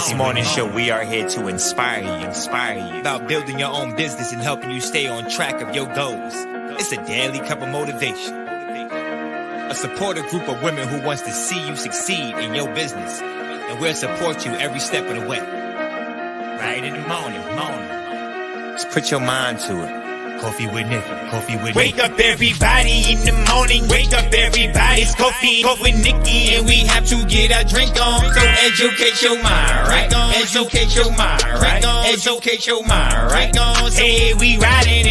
This morning show, we are here to inspire you about building your own business and helping you stay on track of your goals. It's a daily cup of motivation. A supportive group of women who wants to see you succeed in your business. And we'll support you every step of the way. Right in the morning. Just put your mind to it. Coffee with Nikkie. Wake up everybody in the morning. Wake up everybody. It's coffee with Nikkie, and we have to get our drink on. So educate your mind, right? Educate your mind, right? Educate your mind, right? Hey, we riding,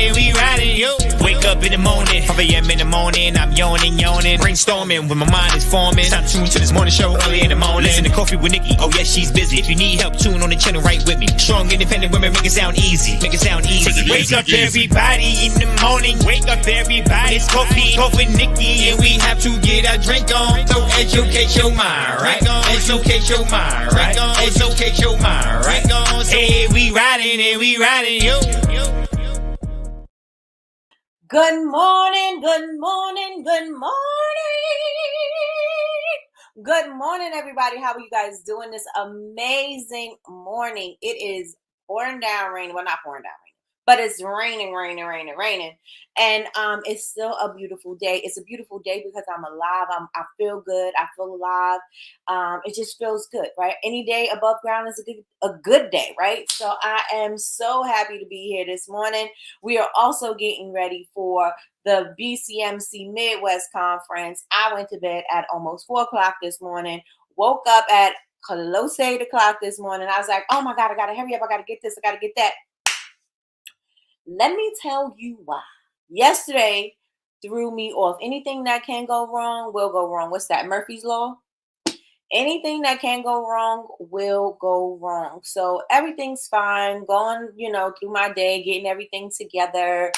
yo. Wake up in the morning, 5 a.m. in the morning. I'm yawning, brainstorming when my mind is forming. Time to tune to this morning show early in the morning. Listen to Coffee with Nikkie. Oh yes, she's busy. If you need help, tune on the channel right with me. Strong, independent women, make it sound easy. Wake up everybody in the morning. Wake up everybody. It's coffee with Nikkie, and we have to get our drink on. So educate your mind, right? Educate your mind, right? Educate your mind, right? Hey, we riding, yo. Good morning. Good morning, everybody. How are you guys doing this amazing morning? It is pouring down rain. Well, not pouring down rain, but it's raining. And it's still a beautiful day. It's a beautiful day because I'm alive. I feel good. I feel alive. It just feels good, right? Any day above ground is a good day, right? So I am so happy to be here this morning. We are also getting ready for the BCMC Midwest Conference. I went to bed at almost 4 o'clock this morning. Woke up at close to 8 o'clock this morning. I was like, oh my God, I got to hurry up. I got to get this. I got to get that. Let me tell you why. Yesterday threw me off. Anything that can go wrong will go wrong. What's that? Murphy's Law? Anything that can go wrong will go wrong. So everything's fine. Going, through my day, getting everything together,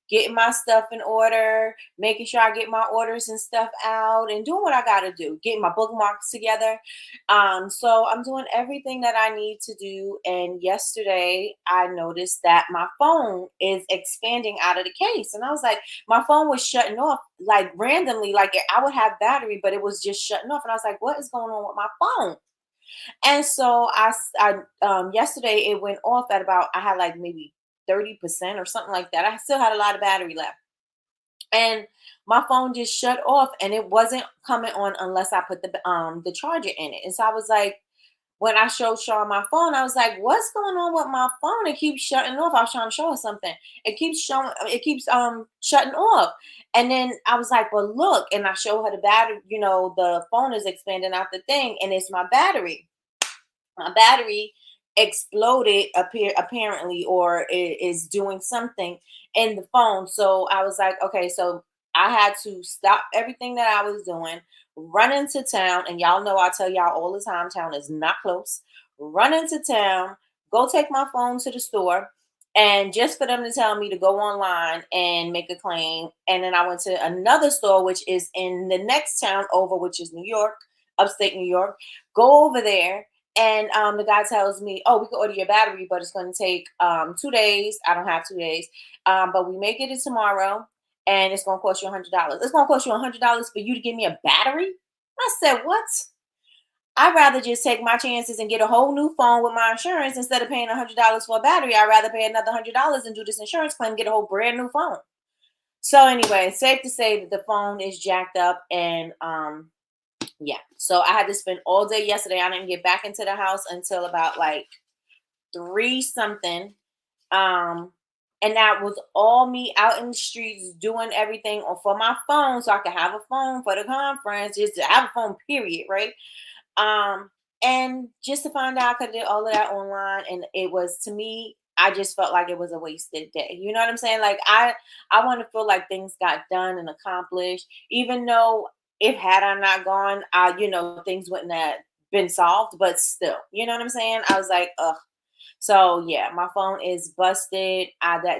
getting my stuff in order, making sure I get my orders and stuff out and doing what I got to do, getting my bookmarks together. So I'm doing everything that I need to do. And yesterday I noticed that my phone is expanding out of the case. And I was like, my phone was shutting off like randomly, like I would have battery, but it was just shutting off. And I was like, what is going on with my phone? And so I yesterday it went off at about, I had like maybe 30% or something like that. I still had a lot of battery left. And my phone just shut off and it wasn't coming on unless I put the charger in it. And so I was like, when I showed Sean my phone, I was like, what's going on with my phone? It keeps shutting off. I was trying to show her something. It keeps shutting off. And then I was like, well, look, and I show her the battery, the phone is expanding out the thing and it's my battery. My battery exploded apparently, or is doing something in the phone. So I was like, okay, so I had to stop everything that I was doing, run into town, and y'all know I tell y'all all the time, town is not close. Run into town, go take my phone to the store, and just for them to tell me to go online and make a claim. And then I went to another store, which is in the next town over, which is New York, upstate New York. Go over there. And the guy tells me, oh, we can order your battery, but it's going to take 2 days. I don't have 2 days. But we may get it tomorrow, and it's going to cost you $100. It's going to cost you $100 for you to give me a battery? I said, what? I'd rather just take my chances and get a whole new phone with my insurance instead of paying $100 for a battery. I'd rather pay another $100 and do this insurance claim and get a whole brand new phone. So anyway, safe to say that the phone is jacked up, and yeah, so I had to spend all day yesterday. I didn't get back into the house until about like 3 something. And that was all me out in the streets doing everything for my phone so I could have a phone for the conference, just to have a phone, period, right? And just to find out I could do all of that online. And it was, to me, I just felt like it was a wasted day. You know what I'm saying? Like I want to feel like things got done and accomplished, even though had I not gone, things wouldn't have been solved, but still, you know what I'm saying? I was like, ugh. So yeah, my phone is busted.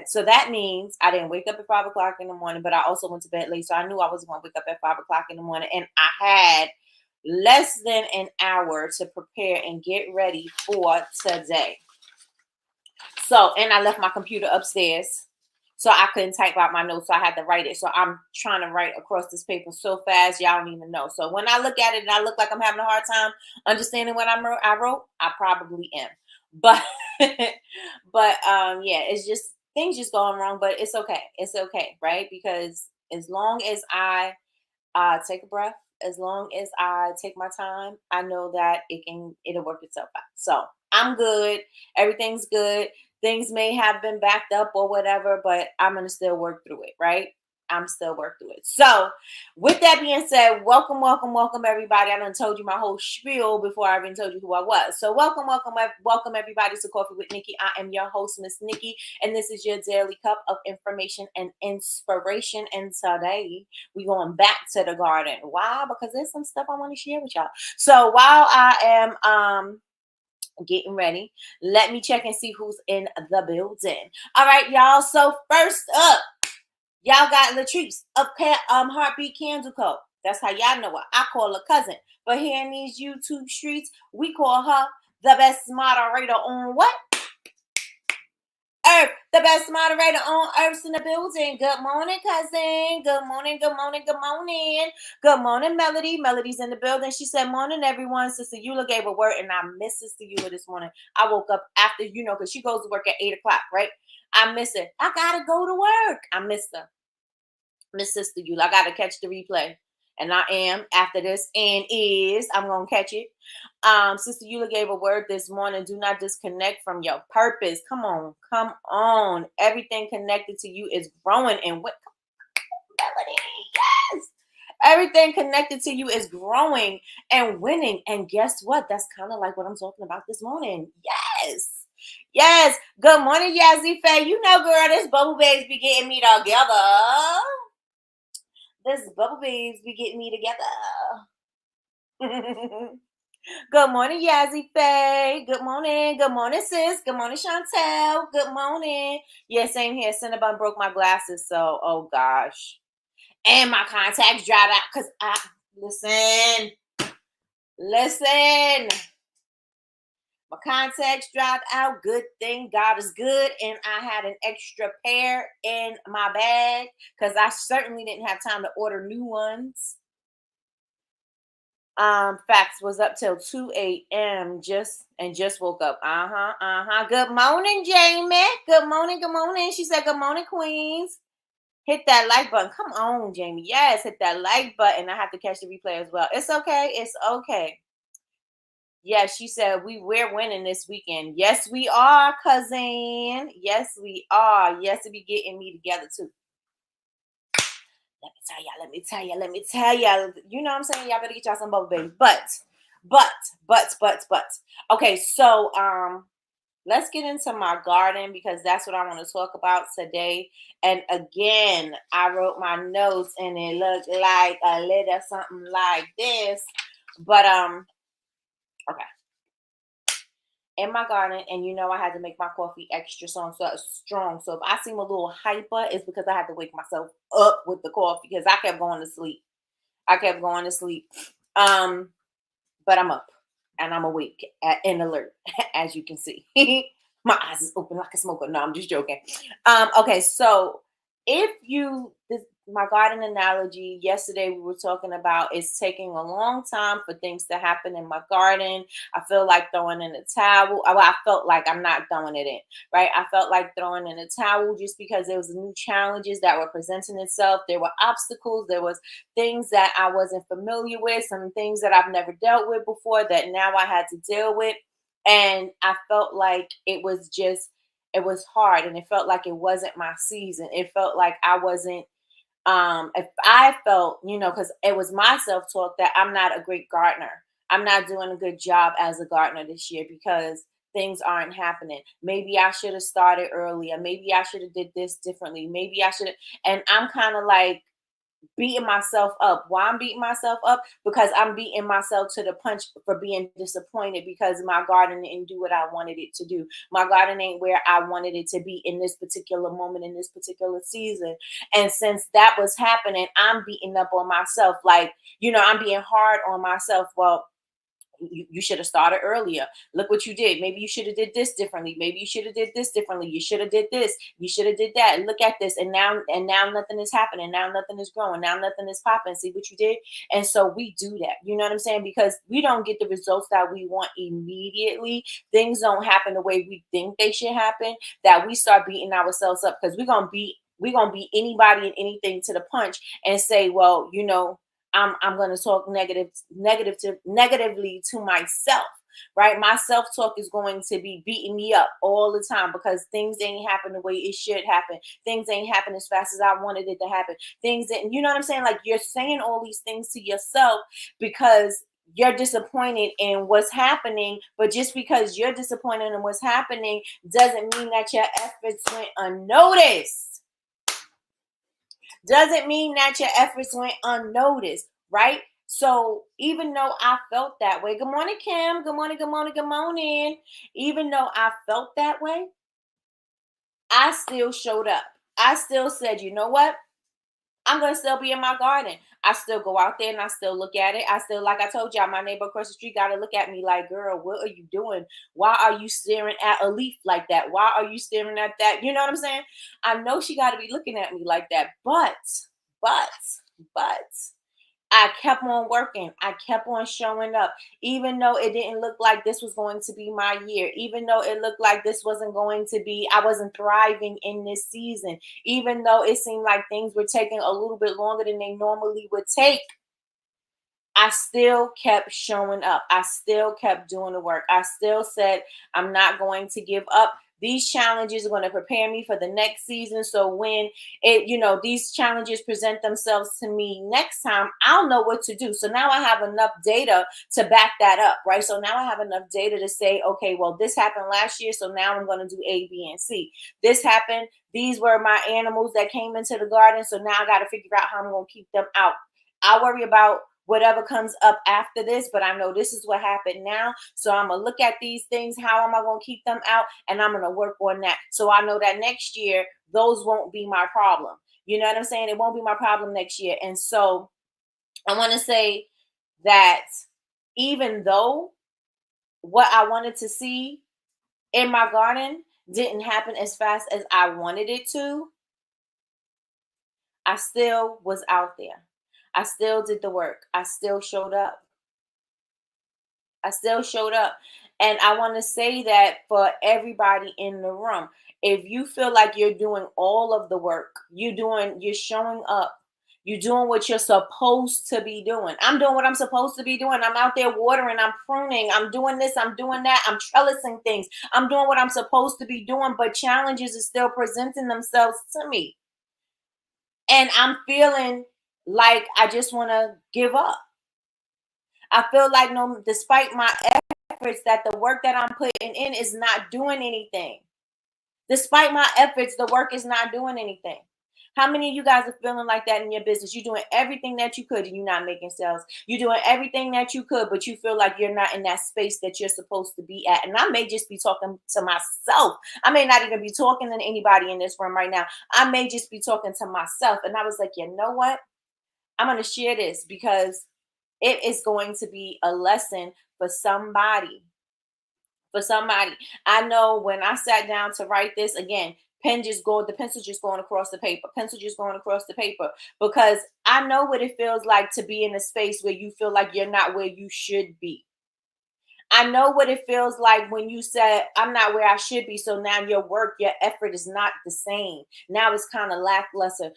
So that means I didn't wake up at 5 o'clock in the morning, but I also went to bed late. So I knew I was going to wake up at 5 o'clock in the morning, and I had less than an hour to prepare and get ready for today. So, and I left my computer upstairs So I couldn't type out my notes, so I had to write it. So I'm trying to write across this paper so fast, y'all don't even know. So when I look at it and I look like I'm having a hard time understanding what I wrote, I probably am. But yeah, it's just things just going wrong, but it's okay. It's okay, right? Because as long as I take a breath, as long as I take my time, I know that it'll work itself out. So I'm good. Everything's good. Things may have been backed up or whatever, but I'm gonna still work through it, right? I'm still work through it. So, with that being said, welcome, welcome, welcome, everybody. I done told you my whole spiel before I even told you who I was. So, welcome, welcome, welcome, everybody to Coffee with Nikki. I am your host, Miss Nikki, and this is your daily cup of information and inspiration. And today, we going back to the garden. Why? Because there's some stuff I want to share with y'all. So, while I am getting ready, let me check and see who's in the building. All right, y'all. So first up, y'all got Latrice of Heartbeat Candle Co. That's how y'all know her. I call her cousin. But here in these YouTube streets, we call her the best moderator on what? Earth. The best moderator on Earth's in the building. Good morning, cousin. Good morning, good morning, good morning. Good morning, Melody. Melody's in the building. She said, morning, everyone. Sister Eula gave a word, and I miss Sister Eula this morning. I woke up after, because she goes to work at 8 o'clock, right? I miss her. I got to go to work. I miss her. Miss Sister Eula. I got to catch the replay. And I am after this I'm going to catch it. Sister Eula gave a word this morning. Do not disconnect from your purpose. Come on. Everything connected to you is growing and what? Yes. Everything connected to you is growing and winning. And guess what? That's kind of like what I'm talking about this morning. Yes. Good morning, Yazzie Faye. You know, girl, this bubble babes be getting me together. This bubble babes be getting me together. Good morning, Yazzie Faye. Good morning, sis. Good morning, Chantel. Good morning. Yeah, same here. Cinnabon broke my glasses, so oh gosh. And my contacts dried out because listen. My contacts dried out. Good thing God is good, and I had an extra pair in my bag because I certainly didn't have time to order new ones. Facts was up till 2 a.m. just woke up. Good morning, Jamie. Good morning. She said, good morning, Queens. Hit that like button. Come on, Jamie. Yes, hit that like button. I have to catch the replay as well. It's okay. Yeah, she said we're winning this weekend. Yes, we are, cousin. Yes, we are. Yes, it be getting me together too. Let me tell you. You know what I'm saying? Y'all better get y'all some bubble baby. But. Okay, so let's get into my garden because that's what I want to talk about today. And again, I wrote my notes and it looked like a little something like this. But okay. In my garden, and I had to make my coffee extra strong. So if I seem a little hyper, it's because I had to wake myself up with the coffee because I kept going to sleep. But I'm up and I'm awake and alert, as you can see. My eyes is open like a smoker. No, I'm just joking. Okay, so my garden analogy yesterday we were talking about it's taking a long time for things to happen in my garden. I feel like throwing in a towel. Well, I felt like I'm not throwing it in, right? I felt like throwing in a towel just because there was new challenges that were presenting itself. There were obstacles. There was things that I wasn't familiar with, some things that I've never dealt with before that now I had to deal with. And I felt like it was hard and it felt like it wasn't my season. It felt like I wasn't if I felt, because it was my self-talk that I'm not a great gardener. I'm not doing a good job as a gardener this year because things aren't happening. Maybe I should have started earlier. Maybe I should have did this differently. Maybe I should have. And I'm kind of like beating myself up. Why I'm beating myself up? Because I'm beating myself to the punch for being disappointed because my garden didn't do what I wanted it to do. My garden ain't where I wanted it to be in this particular moment, in this particular season. And since that was happening, I'm beating up on myself. Like, I'm being hard on myself. Well, you should have started earlier. Look what you did. Maybe you should have did this differently. Maybe you should have did this differently. You should have did this. You should have did that. Look at this. And now nothing is happening. Now nothing is growing. Now nothing is popping. See what you did? And so we do that. You know what I'm saying? Because we don't get the results that we want immediately. Things don't happen the way we think they should happen. That we start beating ourselves up because we're gonna beat anybody and anything to the punch and say, well, I'm going to talk negatively to myself, right? My self-talk is going to be beating me up all the time because things ain't happen the way it should happen. Things ain't happen as fast as I wanted it to happen. Things that, you know what I'm saying? Like, you're saying all these things to yourself because you're disappointed in what's happening. But just because you're disappointed in what's happening doesn't mean that your efforts went unnoticed. Doesn't mean that your efforts went unnoticed, right? So even though I felt that way, good morning, Kim. Good morning, good morning, good morning. Even though I felt that way, I still showed up. I still said, you know what? I'm going to still be in my garden. I still go out there and I still look at it. I still, like I told y'all, my neighbor across the street got to look at me like, girl, what are you doing? Why are you staring at a leaf like that? Why are you staring at that? You know what I'm saying? I know she got to be looking at me like that. But, I kept on working. I kept on showing up, even though it didn't look like this was going to be my year, even though it looked like this wasn't going to be, I wasn't thriving in this season, even though it seemed like things were taking a little bit longer than they normally would take. I still kept showing up. I still kept doing the work. I still said, I'm not going to give up. These challenges are going to prepare me for the next season. So when these challenges present themselves to me next time, I'll know what to do. So now I have enough data to back that up, right? So now I have enough data to say, okay, well, this happened last year. So now I'm going to do A, B, and C. This happened. These were my animals that came into the garden. So now I got to figure out how I'm going to keep them out. I'll worry about whatever comes up after this, but I know this is what happened now. So I'm going to look at these things. How am I going to keep them out? And I'm going to work on that. So I know that next year, those won't be my problem. You know what I'm saying? It won't be my problem next year. And so I want to say that even though what I wanted to see in my garden didn't happen as fast as I wanted it to, I still was out there. I still did the work. I still showed up. I still showed up. And I want to say that for everybody in the room, if you feel like you're doing all of the work, you're showing up, you're doing what you're supposed to be doing. I'm doing what I'm supposed to be doing. I'm out there watering, I'm pruning, I'm doing this, I'm doing that, I'm trellising things. I'm doing what I'm supposed to be doing, but challenges are still presenting themselves to me. And I'm feeling like I just want to give up. I feel like despite my efforts, that the work that I'm putting in is not doing anything. Despite my efforts, the work is not doing anything. How many of you guys are feeling like that in your business? You're doing everything that you could and you're not making sales. You're doing everything that you could, but you feel like you're not in that space that you're supposed to be at. And I may just be talking to myself. I may not even be talking to anybody in this room right now. I may just be talking to myself. And I was like, you know what? I'm going to share this because it is going to be a lesson for somebody. For somebody. I know when I sat down to write this, again, the pencil just going across the paper, because I know what it feels like to be in a space where you feel like you're not where you should be. I know what it feels like when you said, I'm not where I should be. So now your effort is not the same. Now it's kind of lackluster.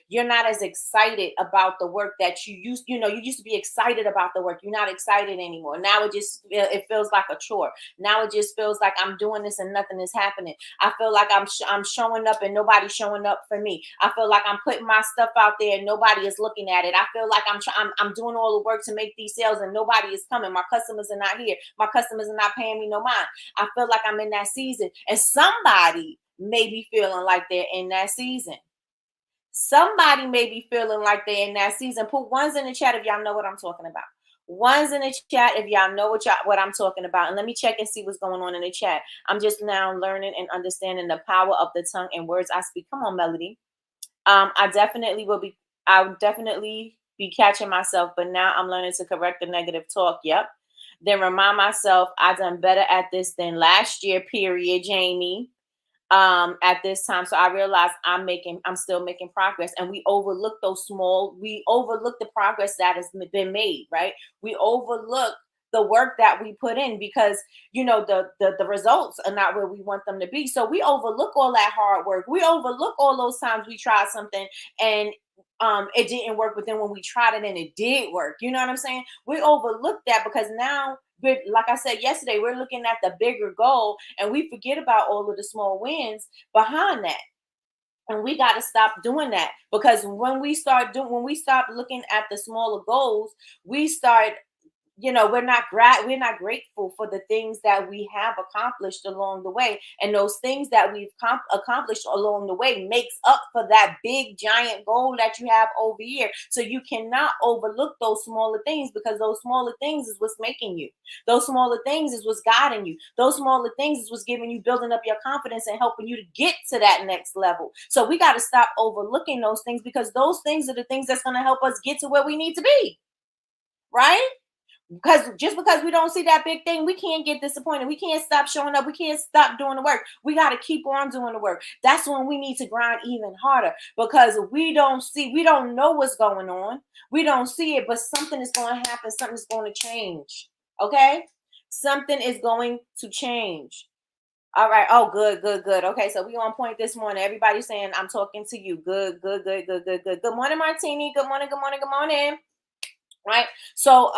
You're not as excited about the work that you used to be excited about the work. You're not excited anymore. Now it feels like a chore. Now it just feels like I'm doing this and nothing is happening. I feel like I'm showing up and nobody's showing up for me. I feel like I'm putting my stuff out there and nobody is looking at it. I feel like I'm doing all the work to make these sales and nobody is coming. My customers are not here. My customers are not paying me no mind. I feel like I'm in that season, and somebody may be feeling like they're in that season. Somebody may be feeling like they're in that season. Put ones in the chat if y'all know what I'm talking about. Ones in the chat if y'all know what I'm talking about. And let me check and see what's going on in the chat. I'm just now learning and understanding the power of the tongue and words I speak. Come on, Melody. I'll definitely be catching myself, but now I'm learning to correct the negative talk. Yep. Then remind myself I done better at this than last year, period, Jamie. At this time. So I realized I'm still making progress. And we overlook the progress that has been made, right? We overlook the work that we put in because the results are not where we want them to be. So we overlook all that hard work. We overlook all those times we tried something and it didn't work, but then when we tried it and it did work, you know what I'm saying? We overlook that because now like I said yesterday, we're looking at the bigger goal and we forget about all of the small wins behind that. And we got to stop doing that because when we stop looking at the smaller goals, we start we're not grateful for the things that we have accomplished along the way, and those things that we've accomplished along the way makes up for that big giant goal that you have over here. So you cannot overlook those smaller things because those smaller things is what's making you. Those smaller things is what's guiding you. Those smaller things is what's giving you, building up your confidence and helping you to get to that next level. So we got to stop overlooking those things because those things are the things that's going to help us get to where we need to be, right? Because just because we don't see that big thing, we can't get disappointed. We can't stop showing up. We can't stop doing the work. We got to keep on doing the work. That's when we need to grind even harder because we don't know what's going on. We don't see it, but something is going to happen. Something is going to change. Okay? Something is going to change. All right. Oh, good, good, good. Okay, so we on point this morning. Everybody's saying I'm talking to you. Good, good, good, good, good, good. Good morning, Martini. Good morning, good morning, good morning. Right. So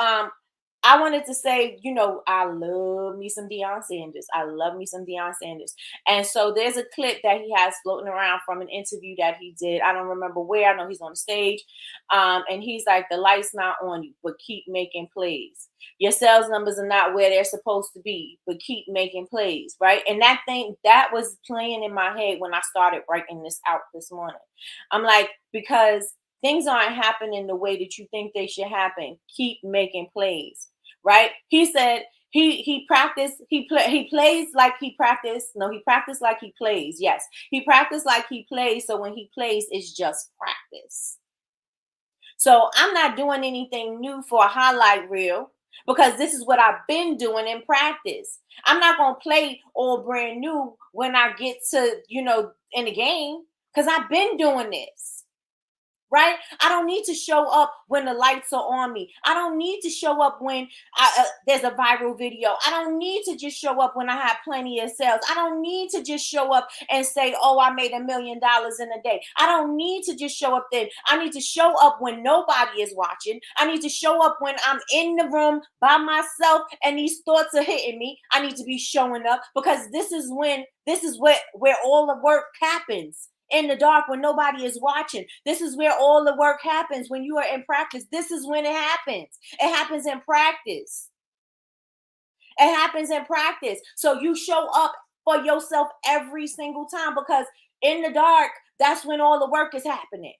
I wanted to say, I love me some Deion Sanders. I love me some Deion Sanders. And so there's a clip that he has floating around from an interview that he did. I don't remember where. I know he's on the stage. And he's like, the light's not on you, but keep making plays. Your sales numbers are not where they're supposed to be, but keep making plays, right? And that was playing in my head when I started writing this out this morning. I'm like, because things aren't happening the way that you think they should happen. Keep making plays, right? He said he plays like he practiced. No, he practiced like he plays. Yes, he practiced like he plays. So when he plays, it's just practice. So I'm not doing anything new for a highlight reel because this is what I've been doing in practice. I'm not going to play all brand new when I get to, in the game because I've been doing this. Right? I don't need to show up when the lights are on me. I don't need to show up when there's a viral video. I don't need to just show up when I have plenty of sales. I don't need to just show up and say, oh, I made $1 million in a day. I don't need to just show up then. I need to show up when nobody is watching. I need to show up when I'm in the room by myself and these thoughts are hitting me. I need to be showing up because this is where all the work happens. In the dark when nobody is watching. This is where all the work happens when you are in practice. This is when it happens. It happens in practice. It happens in practice. So you show up for yourself every single time because in the dark, that's when all the work is happening.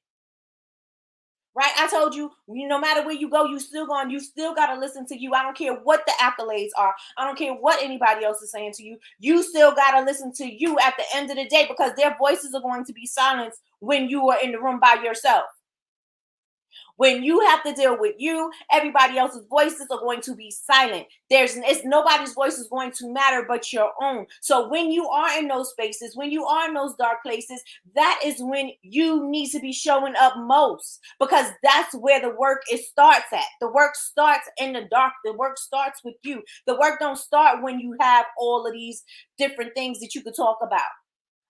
Right? I told you, no matter where you go, you still got to listen to you. I don't care what the accolades are. I don't care what anybody else is saying to you. You still got to listen to you at the end of the day because their voices are going to be silenced when you are in the room by yourself. When you have to deal with you, everybody else's voices are going to be silent. Nobody's voice is going to matter but your own. So when you are in those spaces, when you are in those dark places, that is when you need to be showing up most because that's where the work starts at. The work starts in the dark. The work starts with you. The work don't start when you have all of these different things that you could talk about,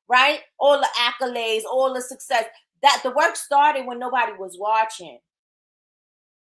right? All the accolades, all the success. That the work started when nobody was watching.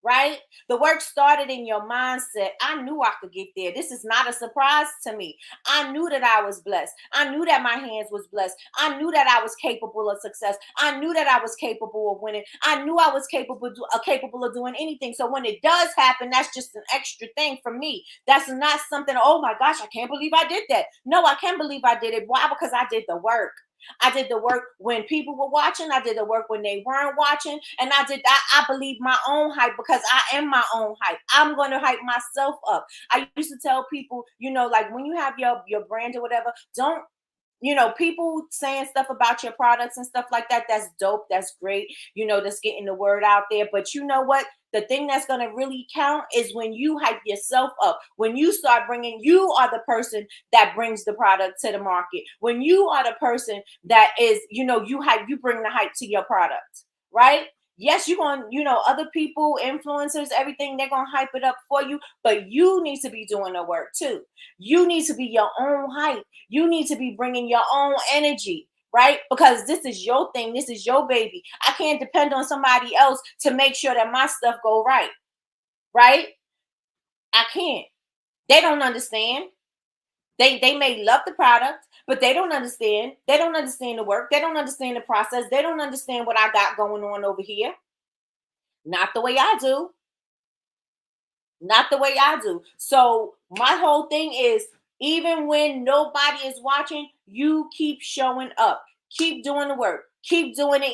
Right? The work started in your mindset. I knew I could get there. This is not a surprise to me. I knew that I was blessed. I knew that my hands was blessed. I knew that I was capable of success. I knew that I was capable of winning. I knew I was capable of doing anything. So when it does happen, that's just an extra thing for me. That's not something, oh my gosh, I can't believe I did that. No, I can't believe I did it. Why? Because I did the work. I did the work when people were watching. I did the work when they weren't watching. And I believe my own hype because I am my own hype. I'm going to hype myself up. I used to tell people, like when you have your brand or whatever, don't people saying stuff about your products and stuff like that. That's dope. That's great. That's getting the word out there. But you know what? The thing that's going to really count is when you hype yourself up, when you start you are the person that brings the product to the market. When you are the person that is, you bring the hype to your product, right? Yes, you're going, other people, influencers, everything, they're going to hype it up for you, but you need to be doing the work too. You need to be your own hype. You need to be bringing your own energy, right? Because this is your thing. This is your baby. I can't depend on somebody else to make sure that my stuff go right, right? I can't. They don't understand. They may love the product, but they don't understand. They don't understand the work. They don't understand the process. They don't understand what I got going on over here. Not the way I do. Not the way I do. So my whole thing is, even when nobody is watching, you keep showing up. Keep doing the work. Keep doing it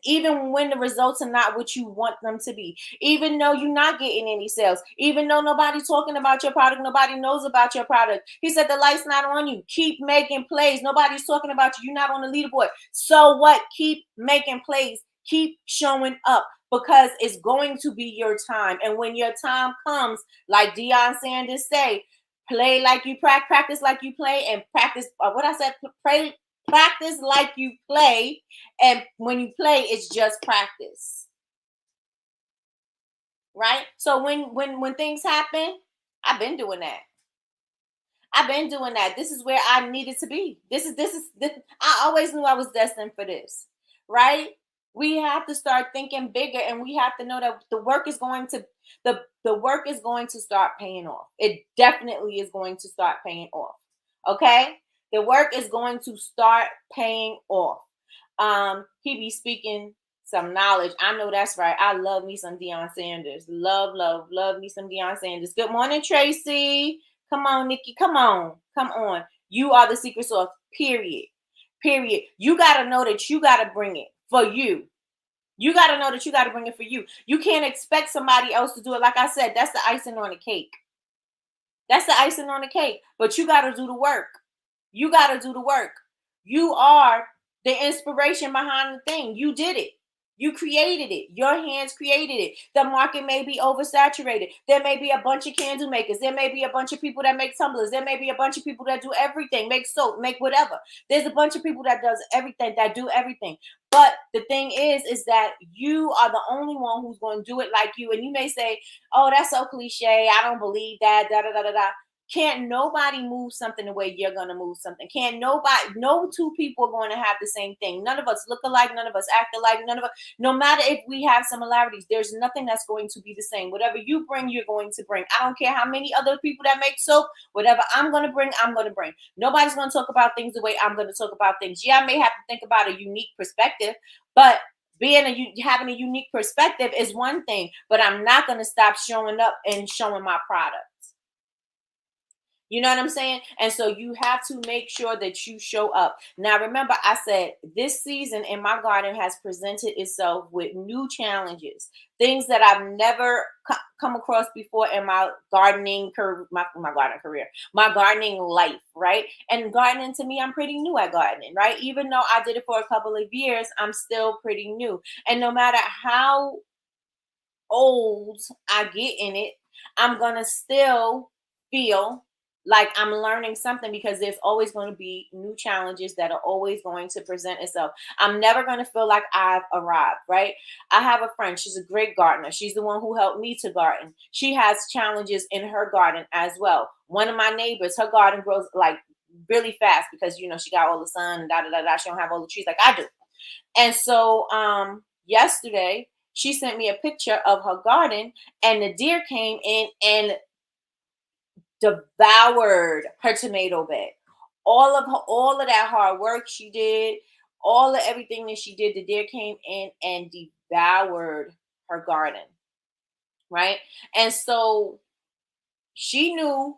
even when the results are not what you want them to be. Even though you're not getting any sales. Even though nobody's talking about your product, nobody knows about your product. He said the light's not on you. Keep making plays. Nobody's talking about you. You're not on the leaderboard. So what? Keep making plays. Keep showing up, because it's going to be your time. And when your time comes, like Deion Sanders say, play like you practice like you play, and practice practice like you play. And when you play, it's just practice. Right? So when things happen, I've been doing that. This is where I needed to be. This is I always knew I was destined for this. Right? We have to start thinking bigger, and we have to know that the work is going to start paying off. It definitely is going to start paying off. Okay? The work is going to start paying off. He be speaking some knowledge. I know that's right. I love me some Deion Sanders. Love me some Deion Sanders. Good morning, Tracy. Come on, Nikki. Come on. You are the secret sauce. Period. You got to know that you got to bring it for you. You got to know that you got to bring it for you. You can't expect somebody else to do it. Like I said, that's the icing on the cake. But you got to do the work. You are the inspiration behind the thing. You did it. You created it. Your hands created it. The market may be oversaturated. There may be a bunch of candle makers. There may be a bunch of people that make tumblers. There may be a bunch of people that do everything, make soap, make whatever. There's a bunch of people that do everything. But the thing is that you are the only one who's going to do it like you. And you may say, oh, that's so cliche. I don't believe that. Da da da da da. Can't nobody move something the way you're going to move something. No two people are going to have the same thing. None of us look alike. None of us act alike. No matter if we have similarities, there's nothing that's going to be the same. Whatever you bring, you're going to bring. I don't care how many other people that make soap. Whatever I'm going to bring, I'm going to bring. Nobody's going to talk about things the way I'm going to talk about things. Yeah, I may have to think about a unique perspective, but having a unique perspective is one thing, but I'm not going to stop showing up and showing my product. You know what I'm saying? And so you have to make sure that you show up. Now, remember, I said this season in my garden has presented itself with new challenges, things that I've never come across before in my gardening career, my gardening life, right? And gardening, to me, I'm pretty new at gardening, right? Even though I did it for a couple of years, I'm still pretty new. And no matter how old I get in it, I'm going to still feel like I'm learning something, because there's always going to be new challenges that are always going to present itself. I'm never going to feel like I've arrived, right? I have a friend. She's a great gardener. She's the one who helped me to garden. She has challenges in her garden as well. One of my neighbors, her garden grows like really fast because, she got all the sun and she don't have all the trees like I do. And so yesterday, she sent me a picture of her garden, and the deer came in and devoured her tomato bed. All of that hard work she did, all of everything that she did, the deer came in and devoured her garden. Right? And so she knew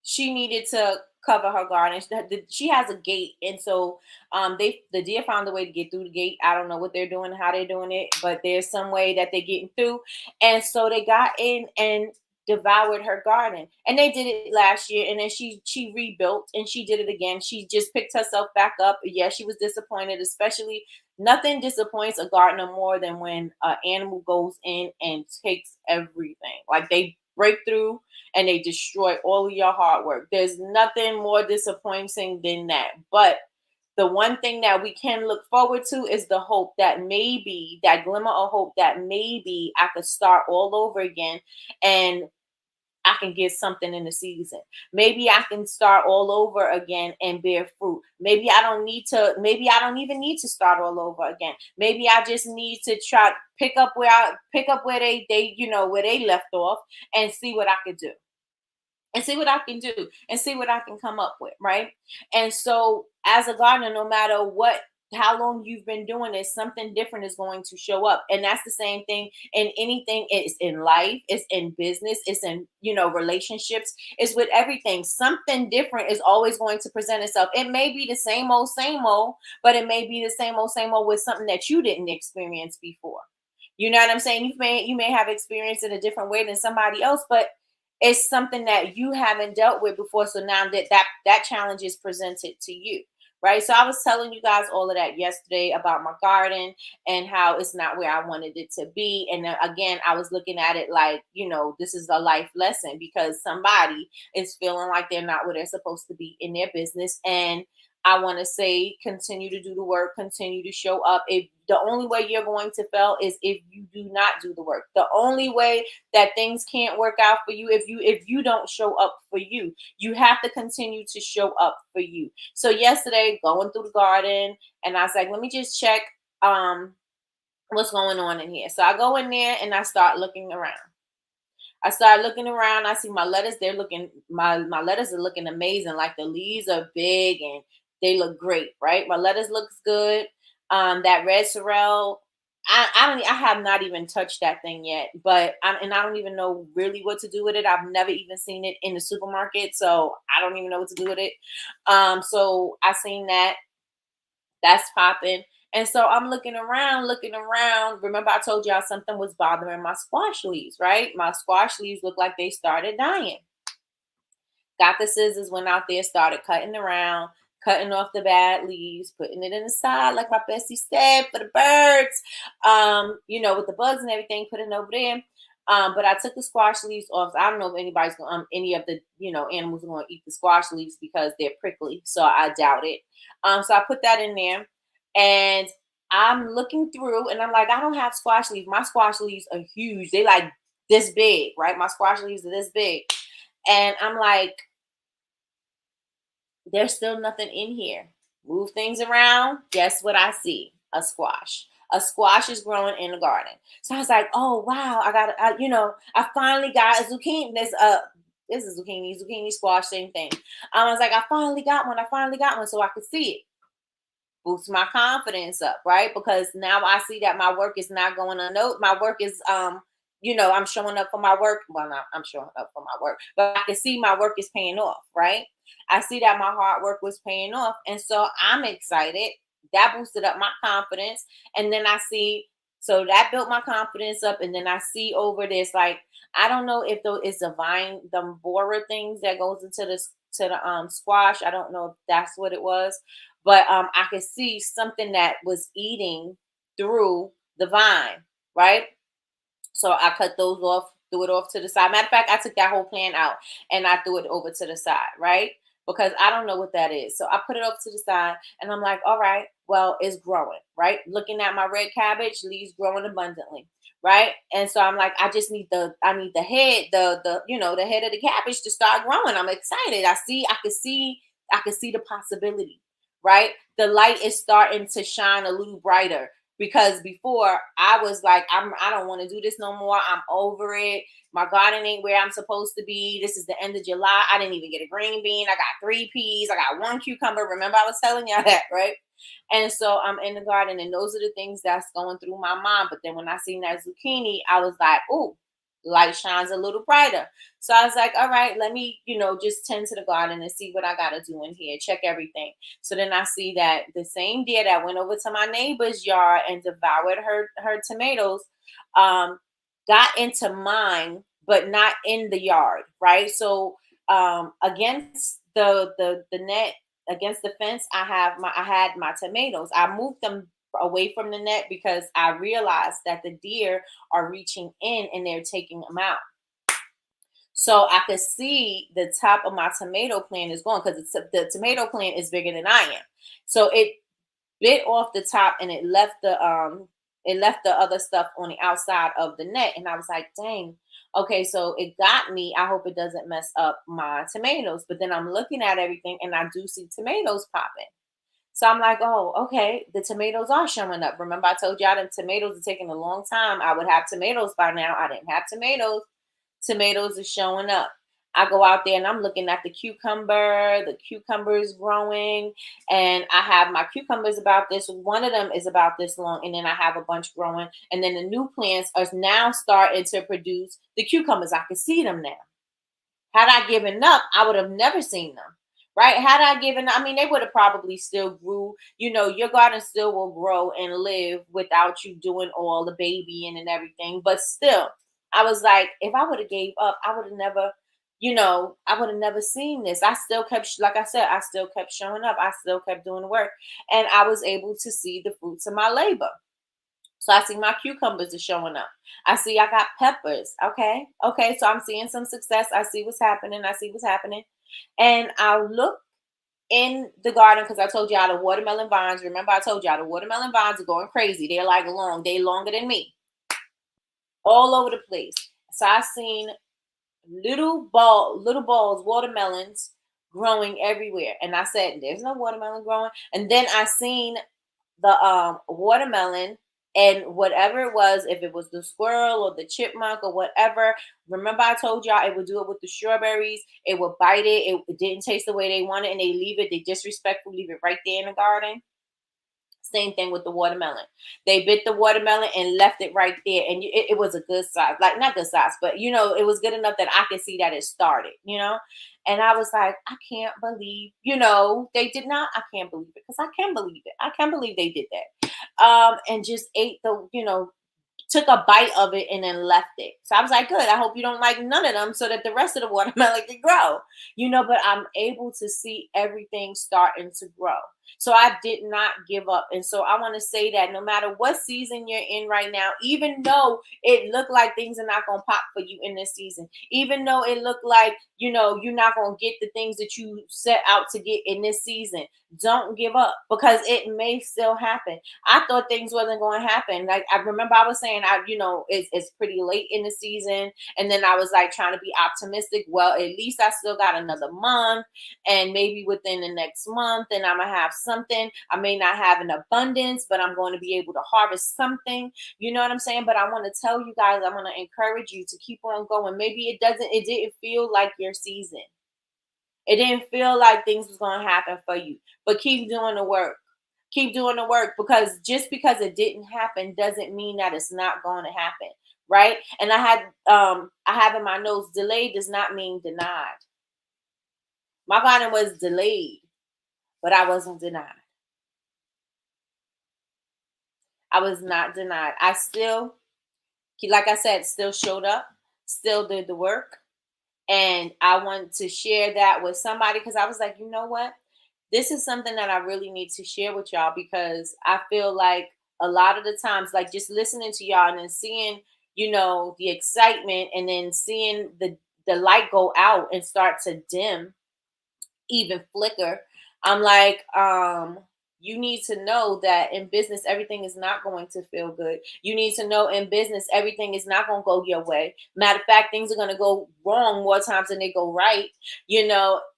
she needed to cover her garden. She has a gate, and so the deer found a way to get through the gate. I don't know what they're doing, how they're doing it, but there's some way that they're getting through. And so they got in, and devoured her garden. And they did it last year, and then she rebuilt and she did it again. She just picked herself back up. Yeah, she was disappointed, especially nothing disappoints a gardener more than when an animal goes in and takes everything. Like they break through and they destroy all of your hard work. There's nothing more disappointing than that. But the one thing that we can look forward to is the hope that maybe, that glimmer of hope that maybe I could start all over again and I can get something in the season. Maybe I can start all over again and bear fruit. Maybe I don't even need to start all over again. Maybe I just need to try pick up where where they left off and see what I could do and see what I can do and see what I can come up with, right? And so, as a gardener, no matter how long you've been doing this, something different is going to show up. And that's the same thing in anything. It's in life, it's in business, it's in, relationships, it's with everything. Something different is always going to present itself. It may be the same old, but it may be the same old with something that you didn't experience before. You know what I'm saying? You may have experienced it a different way than somebody else, but it's something that you haven't dealt with before. So now that challenge is presented to you, right? So I was telling you guys all of that yesterday about my garden and how it's not where I wanted it to be. And then again, I was looking at it like, this is a life lesson because somebody is feeling like they're not where they're supposed to be in their business. And I want to say, continue to do the work, continue to show up. If the only way you're going to fail is if you do not do the work. The only way that things can't work out for you if you don't show up for you. You have to continue to show up for you. So yesterday, going through the garden, and I was like, let me just check what's going on in here. So I go in there and I start looking around. I started looking around. I see my lettuce. My lettuce are looking amazing. Like the leaves are big and they look great, right? My lettuce looks good. That red sorrel, I have not even touched that thing yet, but I don't even know really what to do with it. I've never even seen it in the supermarket, so I don't even know what to do with it. So I seen that. That's popping. And so I'm looking around, looking around. Remember, I told y'all something was bothering my squash leaves, right? My squash leaves look like they started dying. Got the scissors, went out there, started cutting around, cutting off the bad leaves, putting it in the side, like my bestie said, for the birds, with the bugs and everything, putting it over there. But I took the squash leaves off. I don't know if anybody's going, any of the, animals are going to eat the squash leaves because they're prickly. So I doubt it. So I put that in there and I'm looking through and I'm like, I don't have squash leaves. My squash leaves are huge. They like this big, right? My squash leaves are this big. And I'm like, there's still nothing in here. Move things around. Guess what I see? A squash. A squash is growing in the garden. So I was like, oh wow, I finally got a zucchini. This is zucchini squash, same thing. I was like, I finally got one, so I could see it. Boost my confidence up, right? Because now I see that my work is not going unnoticed. My work is I'm showing up for my work. Well, not I'm showing up for my work, but I can see my work is paying off, right? I see that my hard work was paying off. And so I'm excited. That boosted up my confidence. And then so that built my confidence up. And then I see over this, like, I don't know if it's the borer things that goes into the squash. I don't know if that's what it was, but I could see something that was eating through the vine, right? So I cut those off, threw it off to the side. Matter of fact, I took that whole plant out and I threw it over to the side, right? Because I don't know what that is. So I put it off to the side and I'm like, all right, well, it's growing, right? Looking at my red cabbage, leaves growing abundantly, right? And so I'm like, I need the head, the head of the cabbage to start growing. I'm excited. I could see the possibility, right? The light is starting to shine a little brighter because before I was like, I don't want to do this no more. I'm over it. My garden ain't where I'm supposed to be. This is the end of July. I didn't even get a green bean. I got 3 peas. I got 1 cucumber. Remember I was telling y'all that, right? And so I'm in the garden and those are the things that's going through my mind. But then when I seen that zucchini, I was like, oh, light shines a little brighter. So I was like, all right, let me, just tend to the garden and see what I got to do in here. Check everything. So then I see that the same deer that went over to my neighbor's yard and devoured her tomatoes, got into mine but not in the yard, right? So against the net, against the fence, I had my tomatoes. I moved them away from the net because I realized that the deer are reaching in and they're taking them out. So I could see the top of my tomato plant is going, because the tomato plant is bigger than I am. So it bit off the top and it left the other stuff on the outside of the net. And I was like, dang, okay, so it got me. I hope it doesn't mess up my tomatoes. But then I'm looking at everything and I do see tomatoes popping. So I'm like, oh, okay, the tomatoes are showing up. Remember, I told y'all the tomatoes are taking a long time. I would have tomatoes by now. I didn't have tomatoes. Tomatoes are showing up. I go out there and I'm looking at the cucumber. The cucumber is growing, and I have my cucumbers about this. One of them is about this long, and then I have a bunch growing. And then the new plants are now starting to produce the cucumbers. I can see them now. Had I given up, I would have never seen them. Right? Had I given up, I mean, they would have probably still grew. You know, your garden still will grow and live without you doing all the babying and everything. But still, I was like, if I would have gave up, I would have never, I would have never seen this. I still kept, like I said, I still kept showing up. I still kept doing the work. And I was able to see the fruits of my labor. So I see my cucumbers are showing up. I see I got peppers. Okay. Okay. So I'm seeing some success. I see what's happening. I see what's happening. And I look in the garden because I told y'all the watermelon vines. Remember, I told y'all the watermelon vines are going crazy. They're like they longer than me, all over the place. So I seen little balls, watermelons growing everywhere. And I said, there's no watermelon growing. And then I seen the watermelon, and whatever it was, if it was the squirrel or the chipmunk or whatever, remember I told y'all it would do it with the strawberries. It would bite it didn't taste the way they wanted, and they leave it, they disrespectfully leave it right there in the garden. Same thing with the watermelon. They bit the watermelon and left it right there. And it was a good size, like not good size, but it was good enough that I could see that it started. And I was like, I can't believe, they did not. I can't believe it, because I can believe it. I can't believe they did that. And just ate took a bite of it and then left it. So I was like, good. I hope you don't like none of them so that the rest of the watermelon can grow. But I'm able to see everything starting to grow. So I did not give up. And so I want to say that no matter what season you're in right now, even though it looked like things are not going to pop for you in this season, even though it looked like, you're not going to get the things that you set out to get in this season, don't give up, because it may still happen. I thought things wasn't going to happen. Like I remember I was saying, it's pretty late in the season. And then I was like trying to be optimistic. Well, at least I still got another month, and maybe within the next month, and I'm going to have something. I may not have an abundance, but I'm going to be able to harvest something. You know what I'm saying? But I want to tell you guys, I want to encourage you to keep on going. Maybe it didn't feel like your season. It didn't feel like things was going to happen for you, but keep doing the work. Keep doing the work, because just because it didn't happen doesn't mean that it's not going to happen. Right. And I have in my notes, delayed does not mean denied. My garden was delayed, but I wasn't denied. I was not denied. I still, like I said, still showed up, still did the work. And I want to share that with somebody, because I was like, you know what? This is something that I really need to share with y'all, because I feel like a lot of the times, like just listening to y'all and then seeing, the excitement, and then seeing the light go out and start to dim, even flicker. I'm like, you need to know that in business, everything is not going to feel good. You need to know in business, everything is not going to go your way. Matter of fact, things are going to go wrong more times than they go right.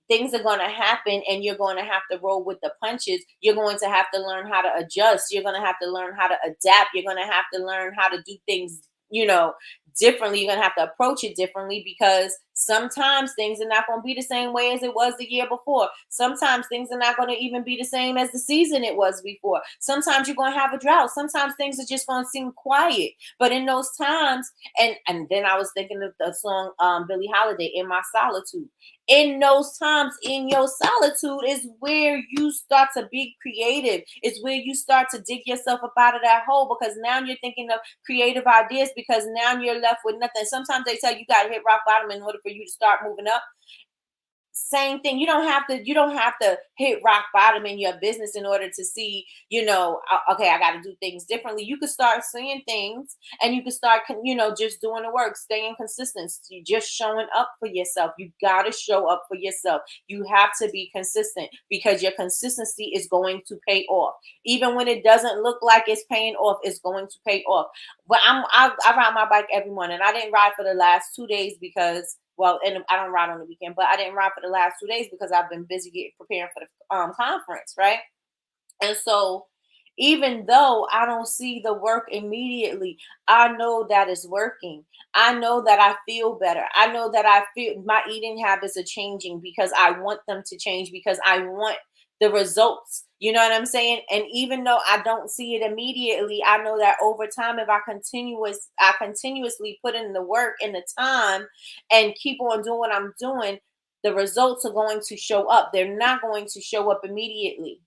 Things are going to happen, and you're going to have to roll with the punches. You're going to have to learn how to adjust. You're going to have to learn how to adapt. You're going to have to learn how to do things, differently. You're going to have to approach it differently, because sometimes things are not going to be the same way as it was the year before. Sometimes things are not going to even be the same as the season it was before. Sometimes you're going to have a drought. Sometimes things are just going to seem quiet. But in those times, and then I was thinking of the song Billie Holiday, In My Solitude. In those times, in your solitude, is where you start to be creative. It's where you start to dig yourself up out of that hole, because now you're thinking of creative ideas, because now you're left with nothing. Sometimes they tell you got to hit rock bottom in order for you to start moving up. Same thing. You don't have to hit rock bottom in your business in order to see, okay, I got to do things differently. You could start seeing things, and you could start, just doing the work, staying consistent, just showing up for yourself. You got to show up for yourself. You have to be consistent, because your consistency is going to pay off. Even when it doesn't look like it's paying off, it's going to pay off. But I ride my bike every morning. I didn't ride for the last 2 days because, well, and I don't ride on the weekend, but I didn't ride for the last 2 days because I've been busy preparing for the conference, right? And so, even though I don't see the work immediately, I know that it's working. I know that I feel better. I know that I feel my eating habits are changing because I want them to change, because I want the results. You know what I'm saying? And even though I don't see it immediately, I know that over time, if I continuously put in the work and the time and keep on doing what I'm doing, the results are going to show up. They're not going to show up immediately.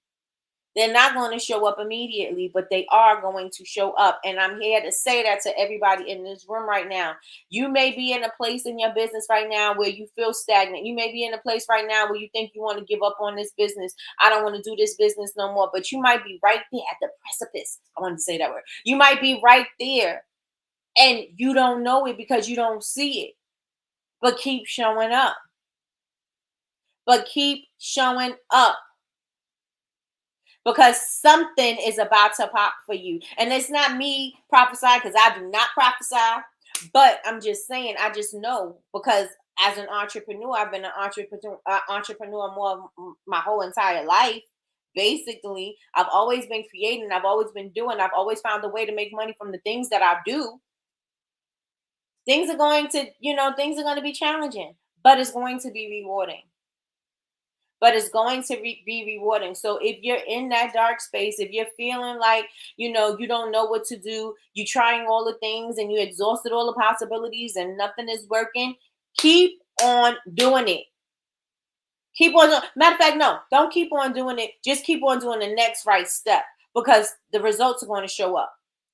They're not going to show up immediately, but they are going to show up. And I'm here to say that to everybody in this room right now. You may be in a place in your business right now where you feel stagnant. You may be in a place right now where you think you want to give up on this business. I don't want to do this business no more. But you might be right there at the precipice. I want to say that word. You might be right there, and you don't know it because you don't see it. But keep showing up. But keep showing up. Because something is about to pop for you. And it's not me prophesying, because I do not prophesy. But I'm just saying, I just know, because as an entrepreneur, I've been an entrepreneur more my whole entire life. Basically, I've always been creating. I've always been doing. I've always found a way to make money from the things that I do. Things are going to be challenging, but it's going to be rewarding. Be rewarding. So if you're in that dark space, if you're feeling like, you don't know what to do, you're trying all the things and you exhausted all the possibilities and nothing is working, keep on doing it. Keep on doing, matter of fact, no, don't keep on doing it. Just keep on doing the next right step, because the results are going to show up.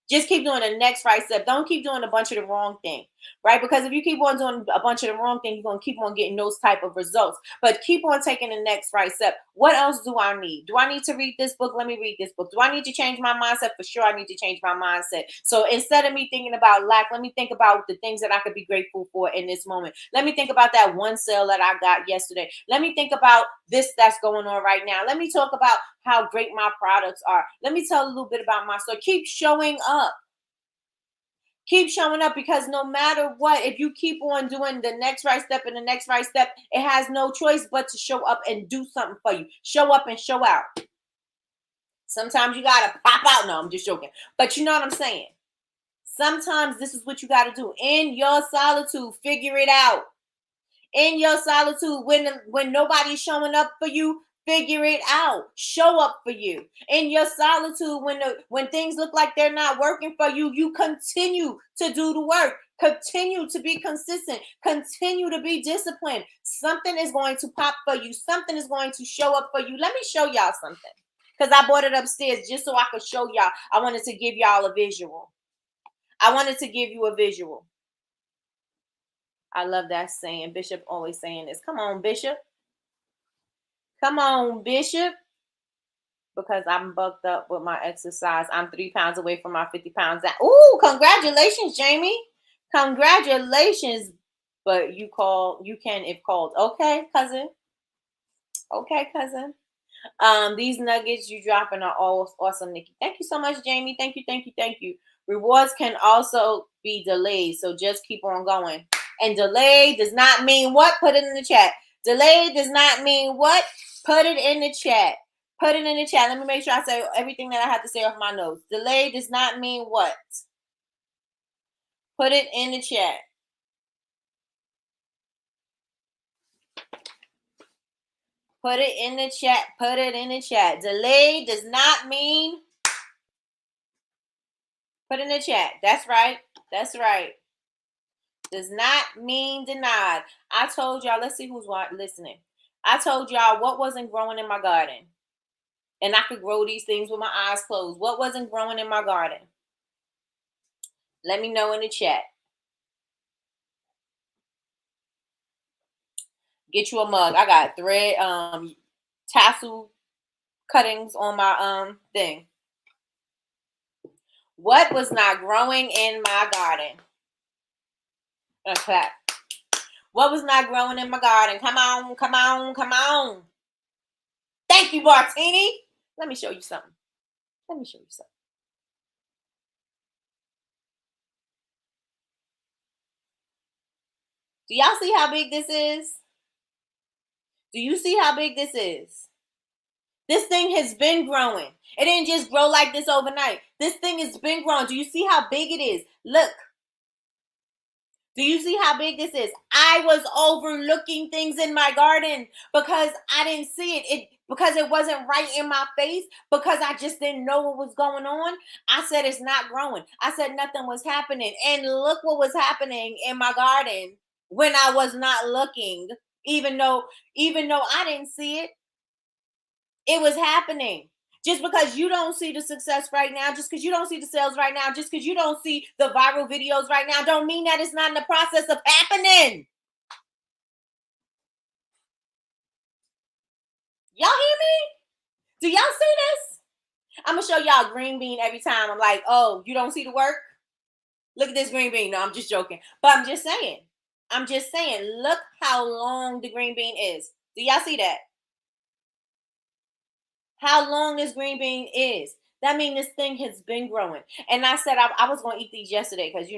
Just keep doing the next right step. Don't keep doing a bunch of the wrong thing, right? Because if you keep on doing a bunch of the wrong thing, you're going to keep on getting those type of results. But keep on taking the next right step. What else do I need? Do I need to read this book? Let me read this book. Do I need to change my mindset? For sure, I need to change my mindset. So instead of me thinking about lack, let me think about the things that I could be grateful for in this moment. Let me think about that one sale that I got yesterday. Let me think about this that's going on right now. Let me talk about how great my products are. Let me tell a little bit about my store. Keep showing up. Keep showing up, because no matter what, if you keep on doing the next right step and the next right step, it has no choice but to show up and do something for you. Show up and show out. Sometimes you got to pop out. No, I'm just joking. But you know what I'm saying? Sometimes this is what you got to do. In your solitude, figure it out. In your solitude, when nobody's showing up for you, figure it out. Show up for you. In your solitude, when things look like they're not working for you, you continue to do the work. Continue to be consistent. Continue to be disciplined. Something is going to pop for you. Something is going to show up for you. Let me show y'all something, because I brought it upstairs just so I could show y'all. I wanted to give y'all a visual. I wanted to give you a visual. I love that saying. Bishop always saying this. Come on, Bishop. Come on, Bishop. Because I'm bucked up with my exercise. I'm 3 pounds away from my 50 pounds. Ooh, congratulations, Jamie. Congratulations. But you can if called. Okay, cousin. Okay, cousin. These nuggets you dropping are all awesome, Nikki. Thank you so much, Jamie. Thank you, thank you, thank you. Rewards can also be delayed, so just keep on going. And delay does not mean what? Put it in the chat. Delay does not mean what? Put it in the chat. Put it in the chat. Let me make sure I say everything that I have to say off my notes. Delay does not mean what? Put it in the chat. Put it in the chat. Put it in the chat. Delay does not mean. Put in the chat. That's right. That's right. Does not mean denied. I told y'all, let's see who's listening. I told y'all what wasn't growing in my garden. And I could grow these things with my eyes closed. What wasn't growing in my garden? Let me know in the chat. Get you a mug. I got thread, tassel cuttings on my thing. What was not growing in my garden? Okay. What was not growing in my garden? Come on, come on, come on. Thank you, Martini. Let me show you something. Let me show you something. Do y'all see how big this is? Do you see how big this is? This thing has been growing. It didn't just grow like this overnight. This thing has been growing. Do you see how big it is? Look. Do you see how big this is? I was overlooking things in my garden because I didn't see it. Because it wasn't right in my face, because I just didn't know what was going on. I said it's not growing. I said nothing was happening. And look what was happening in my garden when I was not looking. Even though I didn't see it, it was happening. Just because you don't see the success right now, just because you don't see the sales right now, just because you don't see the viral videos right now, don't mean that it's not in the process of happening. Y'all hear me? Do y'all see this? I'm going to show y'all a green bean every time. I'm like, oh, you don't see the work? Look at this green bean. No, I'm just joking. But I'm just saying. Look how long the green bean is. Do y'all see that? How long this green bean is. That means this thing has been growing. And I said I was going to eat these yesterday because,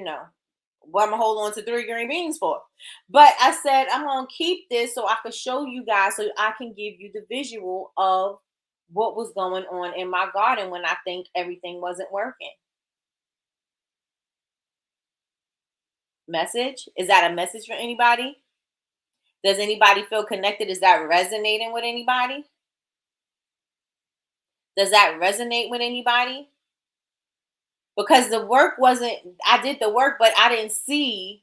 what I'm going to hold on to 3 green beans for. But I said I'm going to keep this so I could show you guys, so I can give you the visual of what was going on in my garden when I think everything wasn't working. Message? Is that a message for anybody? Does anybody feel connected? Is that resonating with anybody? Does that resonate with anybody? Because the work I did the work, but I didn't see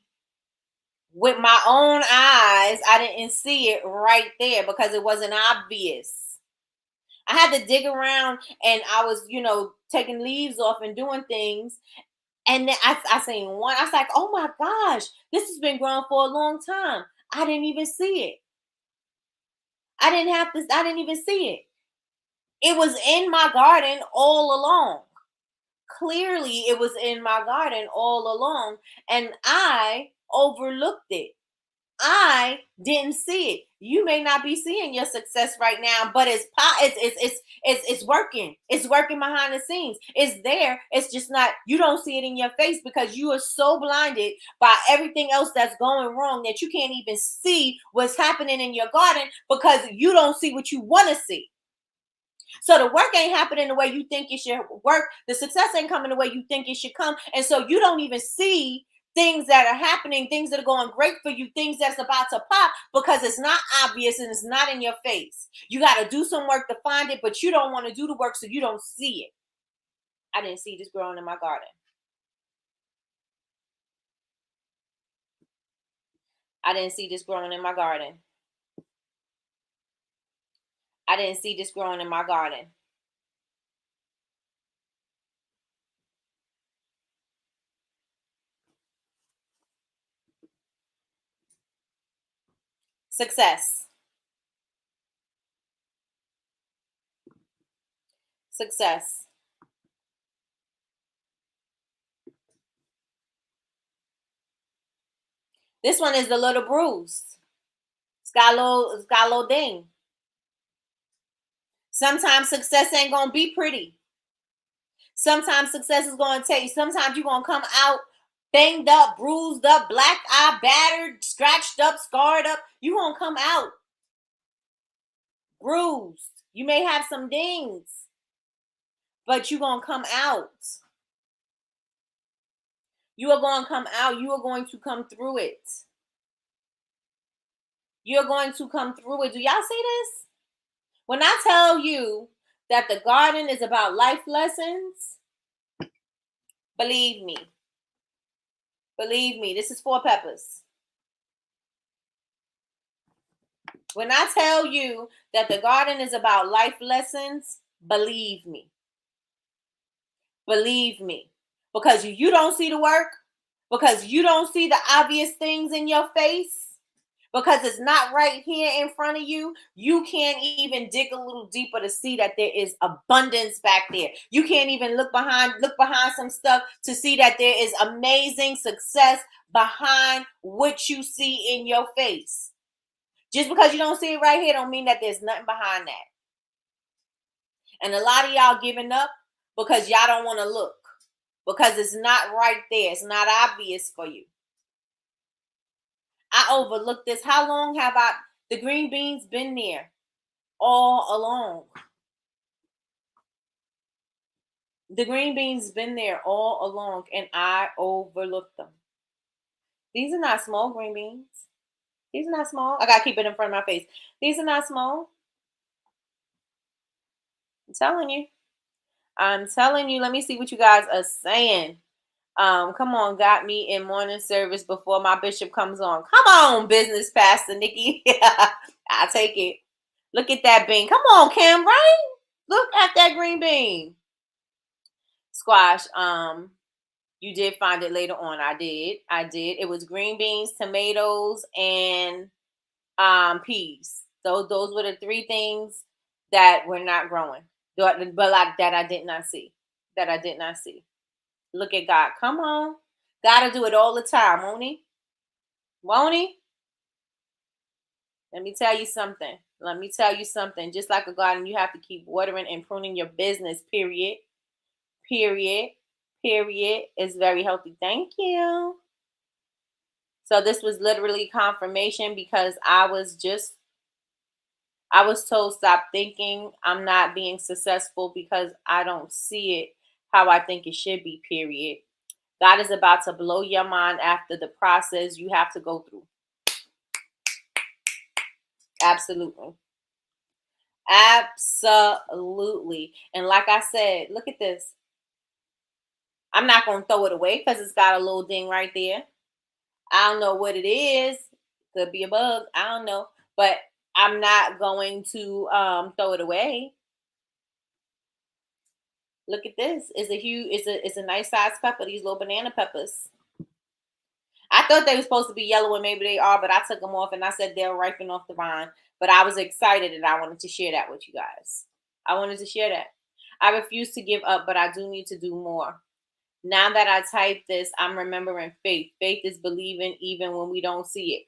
with my own eyes. I didn't see it right there because it wasn't obvious. I had to dig around, and I was, taking leaves off and doing things. And then I seen one. I was like, oh my gosh, this has been growing for a long time. I didn't even see it. I didn't even see it. It was in my garden all along. Clearly, it was in my garden all along, and I overlooked it. I didn't see it. You may not be seeing your success right now, but it's working. It's working behind the scenes. It's there. It's just not, you don't see it in your face because you are so blinded by everything else that's going wrong that you can't even see what's happening in your garden because you don't see what you want to see. So the work ain't happening the way you think it should work. The success ain't coming the way you think it should come. And so you don't even see things that are happening, things that are going great for you, things that's about to pop because it's not obvious and it's not in your face. You got to do some work to find it, but you don't want to do the work so you don't see it. I didn't see this growing in my garden. I didn't see this growing in my garden. I didn't see this growing in my garden. Success. Success. This one is a little bruised. It's got a little ding. Sometimes success ain't gonna be pretty. Sometimes success is gonna take. Sometimes you're gonna come out banged up, bruised up, black eye, battered, scratched up, scarred up. You're gonna come out bruised. You may have some dings, but you're gonna come out. You are going to come out. You are going to come through it. You're going to come through it. Do y'all see this? When I tell you that the garden is about life lessons, believe me. Believe me. This is for peppers. When I tell you that the garden is about life lessons, believe me. Believe me. Because you don't see the work, because you don't see the obvious things in your face, because it's not right here in front of you, you can't even dig a little deeper to see that there is abundance back there. You can't even look behind some stuff to see that there is amazing success behind what you see in your face. Just because you don't see it right here don't mean that there's nothing behind that. And a lot of y'all giving up because y'all don't want to look, because it's not right there. It's not obvious for you. I overlooked this. How long have the green beans been there? All along. The green beans been there all along, and I overlooked them. These are not small green beans. These are not small. I gotta keep it in front of my face. These are not small. I'm telling you. I'm telling you. Let me see what you guys are saying. Come on, got me in morning service before my bishop comes on. Come on, business pastor Nikki. I'll take it. Look at that bean. Come on, Cam, right? Look at that green bean. Squash. You did find it later on. I did. It was green beans, tomatoes, and peas. Those were the three things that were not growing. But like that I did not see. Look at God. Come on. Gotta do it all the time, won't he? Won't he? Let me tell you something. Just like a garden, you have to keep watering and pruning your business, period. Is very healthy. Thank you. So this was literally confirmation, because I was told stop thinking I'm not being successful because I don't see it how I think it should be, period. God is about to blow your mind after the process you have to go through. Absolutely. And like I said, look at this. I'm not going to throw it away because it's got a little ding right there. I don't know what it is. Could be a bug. I don't know. But I'm not going to throw it away. Look at this. It's a nice sized pepper. These little banana peppers. I thought they were supposed to be yellow, and maybe they are, but I took them off and I said they'll ripen off the vine. But I was excited and I wanted to share that with you guys. I wanted to share that. I refuse to give up, but I do need to do more. Now that I type this, I'm remembering faith. Faith is believing even when we don't see it.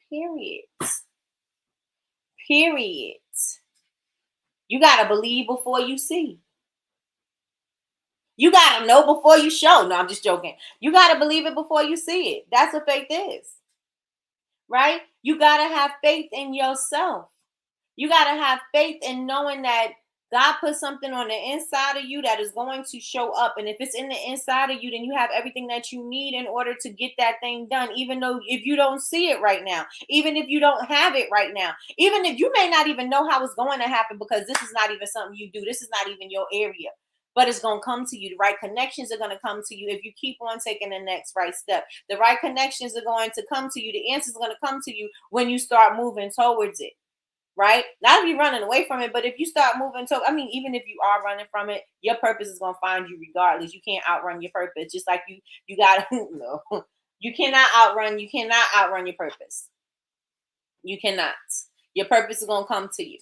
Period. You got to believe before you see. You got to know before you show. No, I'm just joking. You got to believe it before you see it. That's what faith is. Right? You got to have faith in yourself. You got to have faith in knowing that God put something on the inside of you that is going to show up. And if it's in the inside of you, then you have everything that you need in order to get that thing done. Even though if you don't see it right now, even if you don't have it right now, even if you may not even know how it's going to happen, because this is not even something you do. This is not even your area. But it's going to come to you. The right connections are going to come to you if you keep on taking the next right step. The right connections are going to come to you. The answers are going to come to you when you start moving towards it. Right? Not if you're running away from it, but if you start moving to, even if you are running from it, your purpose is going to find you regardless. You can't outrun your purpose. Just like you got to, no, you cannot outrun your purpose. You cannot. Your purpose is going to come to you.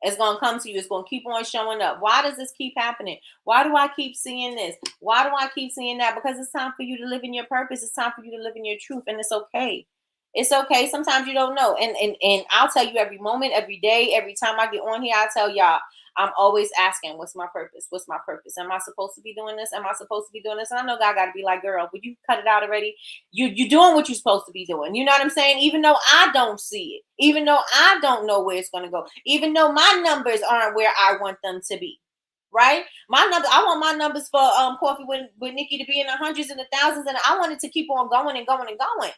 It's going to come to you. It's going to keep on showing up. Why does this keep happening? Why do I keep seeing this? Why do I keep seeing that? Because it's time for you to live in your purpose. It's time for you to live in your truth. And it's okay. It's okay. Sometimes you don't know. And I'll tell you every moment, every day, every time I get on here, I tell y'all, I'm always asking, what's my purpose? What's my purpose? Am I supposed to be doing this? Am I supposed to be doing this? And I know God got to be like, girl, would you cut it out already? You're doing what you're supposed to be doing. You know what I'm saying? Even though I don't see it, even though I don't know where it's going to go, even though my numbers aren't where I want them to be. Right? I want my numbers for coffee with Nikki to be in the hundreds and the thousands, and I want it to keep on going and going and going.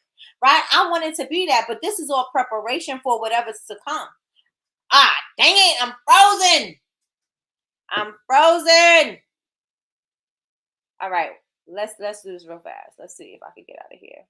Right? I want it to be that, but this is all preparation for whatever's to come. Ah, dang it, I'm frozen. All right, let's do this real fast. Let's see if I can get out of here.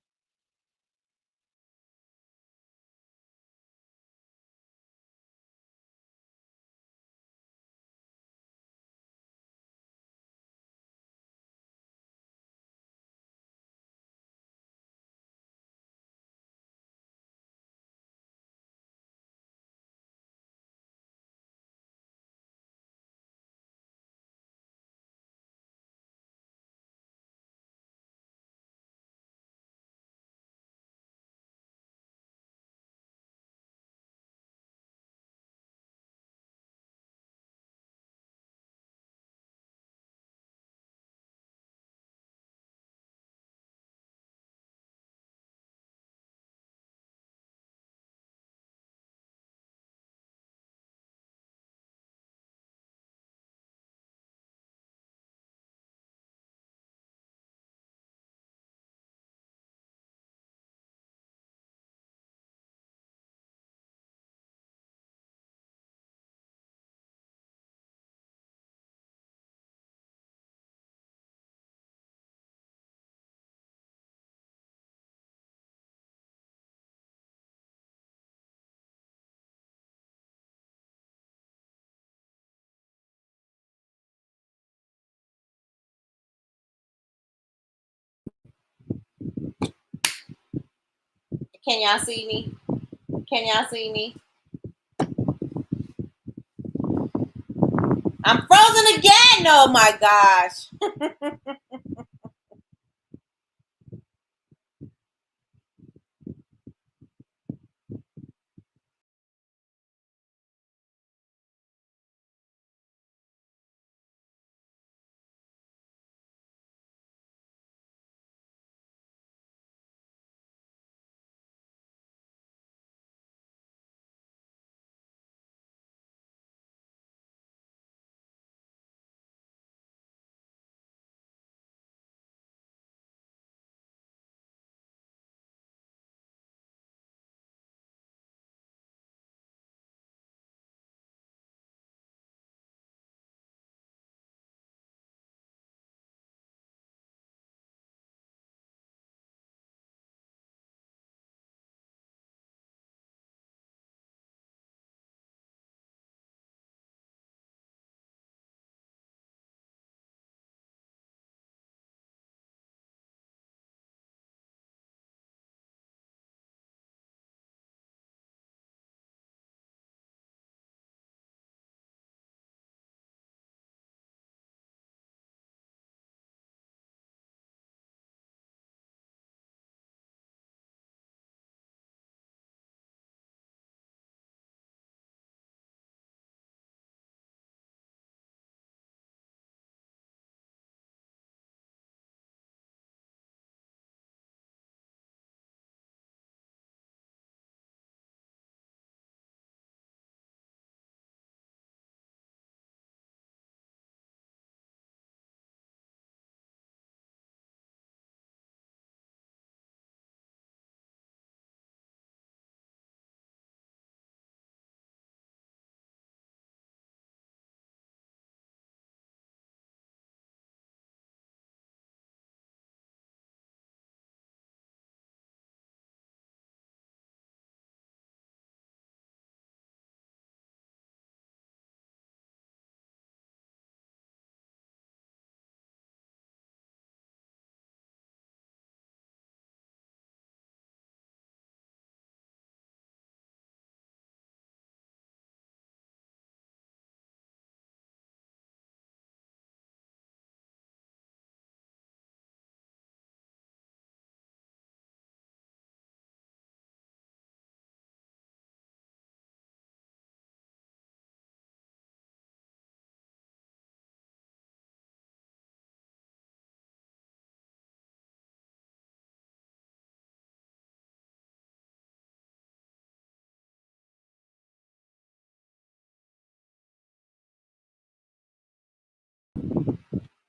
Can y'all see me? Can y'all see me? I'm frozen again. Oh my gosh.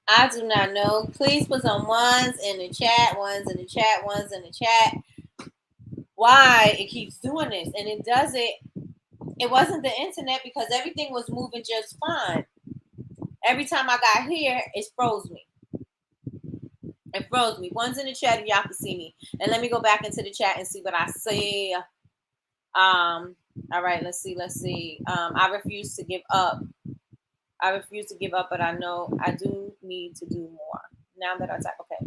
I do not know. Please put some ones in the chat, ones in the chat, ones in the chat. Why it keeps doing this. And it does it. It wasn't the internet because everything was moving just fine. Every time I got here, it froze me. It froze me. One's in the chat and y'all can see me. And let me go back into the chat and see what I see. All right, let's see. I refuse to give up. But I know I do need to do more. Now that I type, okay.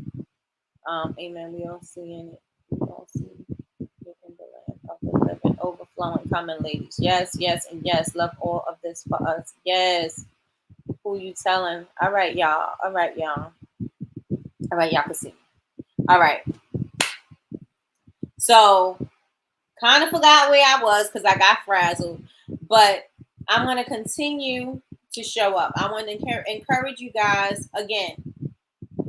Amen. We all seeing it. We all see it in the land of the living, overflowing, coming, ladies. Yes, yes, and yes. Love all of this for us. Yes. Who you telling? All right, y'all. All right, y'all. All right, y'all can see. All right. So, kind of forgot where I was because I got frazzled, but I'm going to continue to show up. I want to encourage you guys again.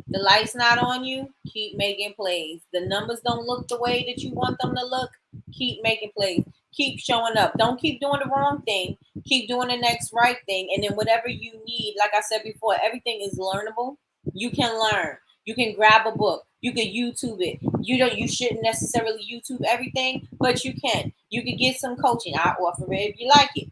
The light's not on you. Keep making plays. The numbers don't look the way that you want them to look. Keep making plays. Keep showing up. Don't keep doing the wrong thing. Keep doing the next right thing. And then whatever you need, like I said before, everything is learnable. You can learn. You can grab a book. You can YouTube it. You shouldn't necessarily YouTube everything, but you can. You can get some coaching. I offer it if you like it.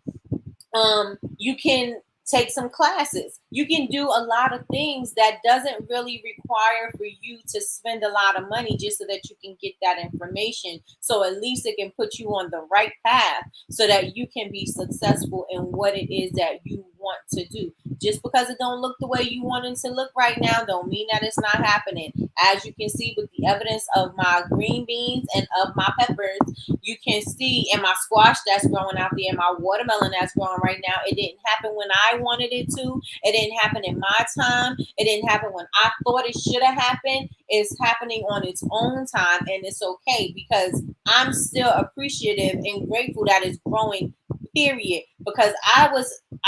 You can take some classes. You can do a lot of things that doesn't really require for you to spend a lot of money just so that you can get that information. So at least it can put you on the right path so that you can be successful in what it is that you want to do. Just because it don't look the way you want it to look right now, don't mean that it's not happening. As you can see with the evidence of my green beans and of my peppers, you can see in my squash that's growing out there, my watermelon that's growing right now. It didn't happen when I wanted it to. It didn't happen in my time. It didn't happen when I thought it should have happened. It's happening on its own time, and it's okay because I'm still appreciative and grateful that it's growing, period, because I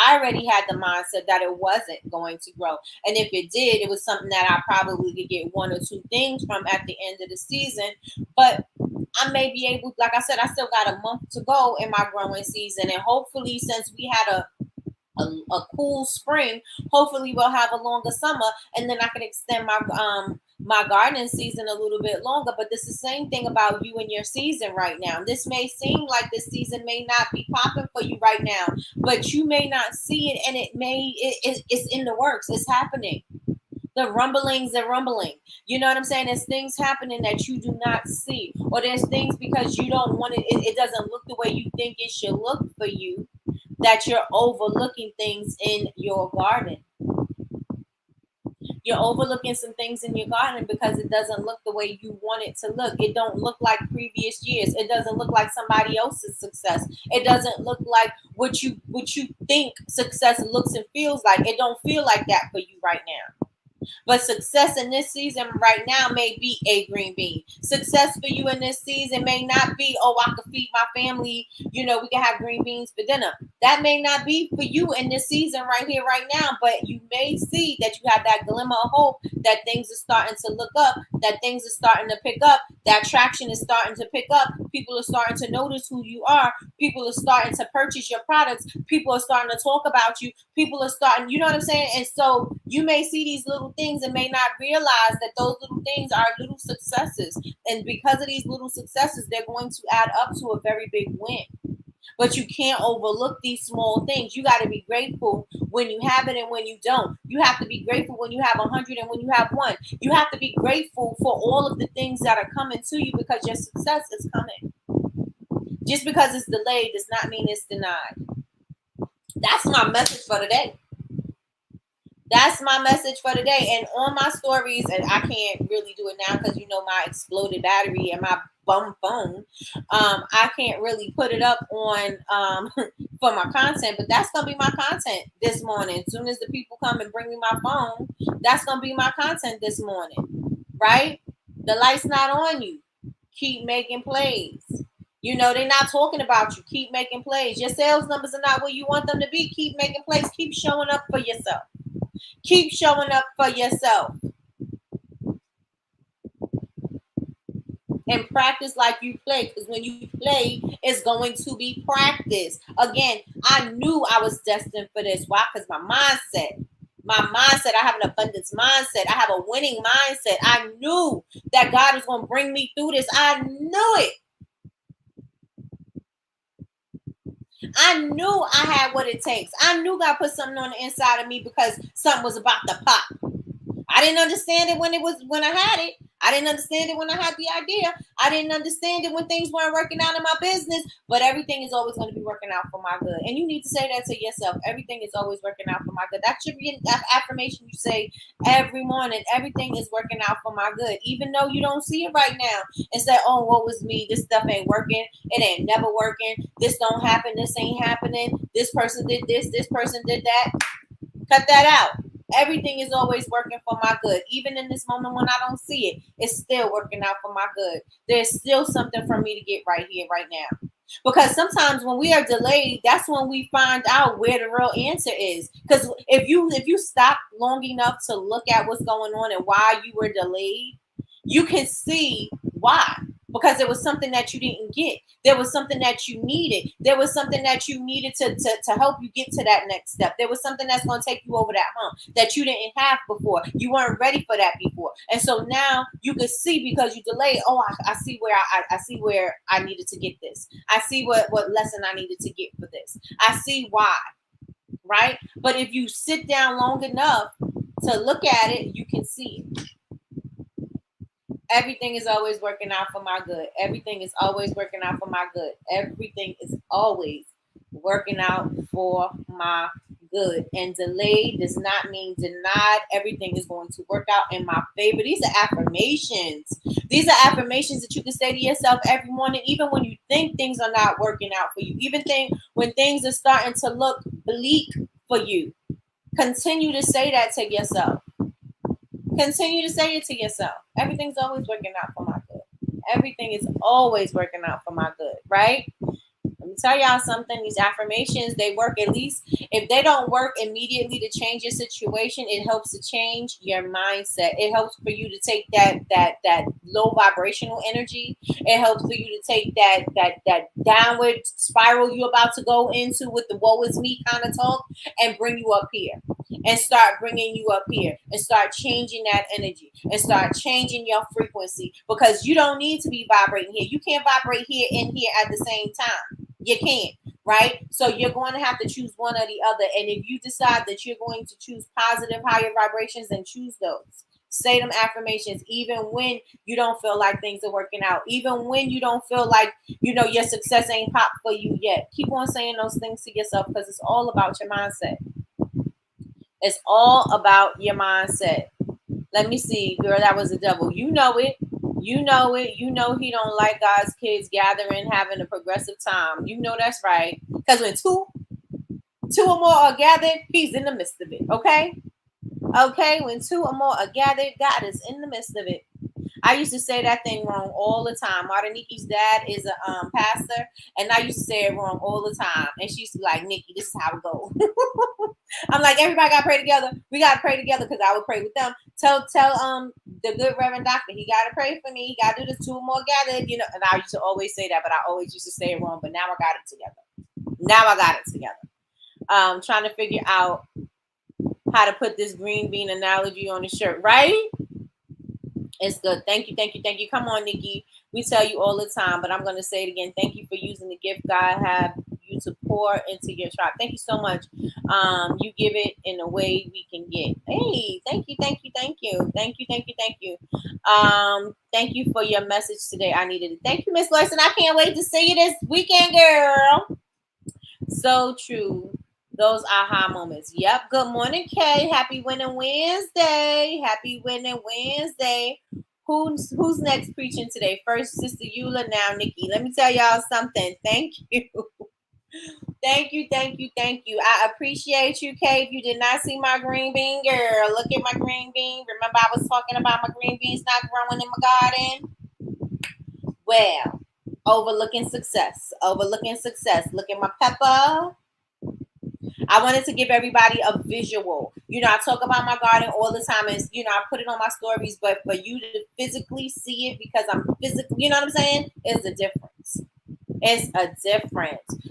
already had the mindset that it wasn't going to grow, and if it did, it was something that I probably could get one or two things from at the end of the season. But I may be able, like I said, I still got a month to go in my growing season, and hopefully, since we had a cool spring, hopefully we'll have a longer summer, and then I can extend my gardening season a little bit longer. But this is the same thing about you and your season right now. This may seem like this season may not be popping for you right now, but you may not see it, and it's in the works. It's happening. The rumblings are rumbling. You know what I'm saying? There's things happening that you do not see, or there's things because you don't want it doesn't look the way you think it should look for you, that you're overlooking things in your garden. You're overlooking some things in your garden because it doesn't look the way you want it to look. It don't look like previous years. It doesn't look like somebody else's success. It doesn't look like what you think success looks and feels like. It don't feel like that for you right now. But success in this season right now may be a green bean. Success for you in this season may not be, oh, I could feed my family, we can have green beans for dinner. That may not be for you in this season right here, right now, but you may see that you have that glimmer of hope that things are starting to look up, that things are starting to pick up, that traction is starting to pick up. People are starting to notice who you are. People are starting to purchase your products. People are starting to talk about you. People are starting, you know what I'm saying? And so you may see these little things and may not realize that those little things are little successes. And because of these little successes, they're going to add up to a very big win. But you can't overlook these small things. You got to be grateful when you have it and when you don't. You have to be grateful when you have 100 and when you have one. You have to be grateful for all of the things that are coming to you because your success is coming. Just because it's delayed does not mean it's denied. That's my message for today. That's my message for today. And on my stories, and I can't really do it now because my exploded battery and my bum phone. I can't really put it up on for my content, but that's gonna be my content this morning. As soon as the people come and bring me my phone, that's gonna be my content this morning. Right? The light's not on you. Keep making plays. They're not talking about you. Keep making plays. Your sales numbers are not where you want them to be. Keep making plays. Keep showing up for yourself. Keep showing up for yourself. And practice like you play, because when you play, it's going to be practice. Again, I knew I was destined for this. Why? Because my mindset, I have an abundance mindset. I have a winning mindset. I knew that God was going to bring me through this. I knew it. I knew I had what it takes. I knew God put something on the inside of me because something was about to pop. I didn't understand it when I had it. I didn't understand it when I had the idea. I didn't understand it when things weren't working out in my business. But everything is always going to be working out for my good. And you need to say that to yourself. Everything is always working out for my good. That should be an affirmation you say every morning. Everything is working out for my good. Even though you don't see it right now. And say, oh, what was me? This stuff ain't working. It ain't never working. This don't happen. This ain't happening. This person did this. This person did that. Cut that out. Everything is always working for my good. Even in this moment when I don't see it, it's still working out for my good. There's still something for me to get right here, right now. Because sometimes when we are delayed, that's when we find out where the real answer is. Because if you stop long enough to look at what's going on and why you were delayed, you can see why. Because there was something that you didn't get. There was something that you needed. There was something that you needed to help you get to that next step. There was something that's going to take you over that hump that you didn't have before. You weren't ready for that before. And so now you can see because you delayed. Oh, I see where I see where I needed to get this. I see what lesson I needed to get for this. I see why. Right? But if you sit down long enough to look at it, you can see it. Everything is always working out for my good. Everything is always working out for my good. Everything is always working out for my good. And delayed does not mean denied. Everything is going to work out in my favor. These are affirmations. These are affirmations that you can say to yourself every morning, even when you think things are not working out for you, even when things are starting to look bleak for you. Continue to say that to yourself. Continue to say it to yourself. Everything's always working out for my good. Everything is always working out for my good, right? Let me tell y'all something. These affirmations, they work. At least if they don't work immediately to change your situation, it helps to change your mindset. It helps for you to take that low vibrational energy. It helps for you to take that downward spiral you're about to go into with the woe is me kind of talk and bring you up here. And start bringing you up here and start changing that energy and start changing your frequency, because you don't need to be vibrating here. You can't vibrate here and here at the same time. You can't, right? So you're going to have to choose one or the other. And if you decide that you're going to choose positive, higher vibrations, then choose those. Say them affirmations, even when you don't feel like things are working out, even when you don't feel like, your success ain't popped for you yet. Keep on saying those things to yourself, because it's all about your mindset. It's all about your mindset. Let me see, girl, that was the devil. You know it. You know it. You know he don't like God's kids gathering, having a progressive time. You know that's right. Because when two or more are gathered, he's in the midst of it. Okay? Okay? When two or more are gathered, God is in the midst of it. I used to say that thing wrong all the time. Nikki's dad is a pastor, and I used to say it wrong all the time. And she used to be like, Nikki, this is how it goes. I'm like, everybody got to pray together. We got to pray together, because I would pray with them. Tell the good Reverend Doctor, he got to pray for me. He got to do this, two or more gathered, And I used to always say that, but I always used to say it wrong. But now I got it together. Trying to figure out how to put this green bean analogy on the shirt, right? It's good. Thank you. Come on, Nikki. We tell you all the time, but I'm going to say it again. Thank you for using the gift God have you to pour into your tribe. Thank you so much. You give it in a way we can get. Hey, thank you. Thank you for your message today. I needed it. Thank you, Miss Larson. I can't wait to see you this weekend, girl. So true. Those aha moments. Yep. Good morning, Kay. Happy Winning Wednesday. Who's next preaching today? First, Sister Eula, now Nikki. Let me tell y'all something. Thank you. Thank you. I appreciate you, Kay. If you did not see my green bean, girl, look at my green bean. Remember I was talking about my green beans not growing in my garden? Well, overlooking success. Look at my pepper. I wanted to give everybody a visual. I talk about my garden all the time, and I put it on my stories, but for you to physically see it, because I'm physically, you know what I'm saying? It's a difference.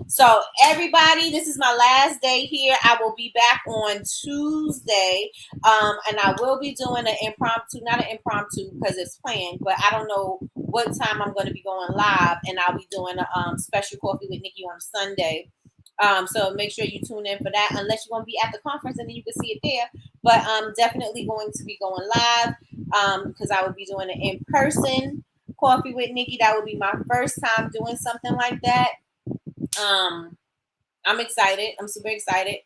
So everybody, this is my last day here. I will be back on Tuesday, and I will be doing not an impromptu because it's planned, but I don't know what time I'm going to be going live, and I'll be doing a special coffee with Nikki on Sunday. So make sure you tune in for that, unless you're going to be at the conference and then you can see it there. But I'm definitely going to be going live because I will be doing an in-person coffee with Nikki. That will be my first time doing something like that. I'm excited. I'm super excited.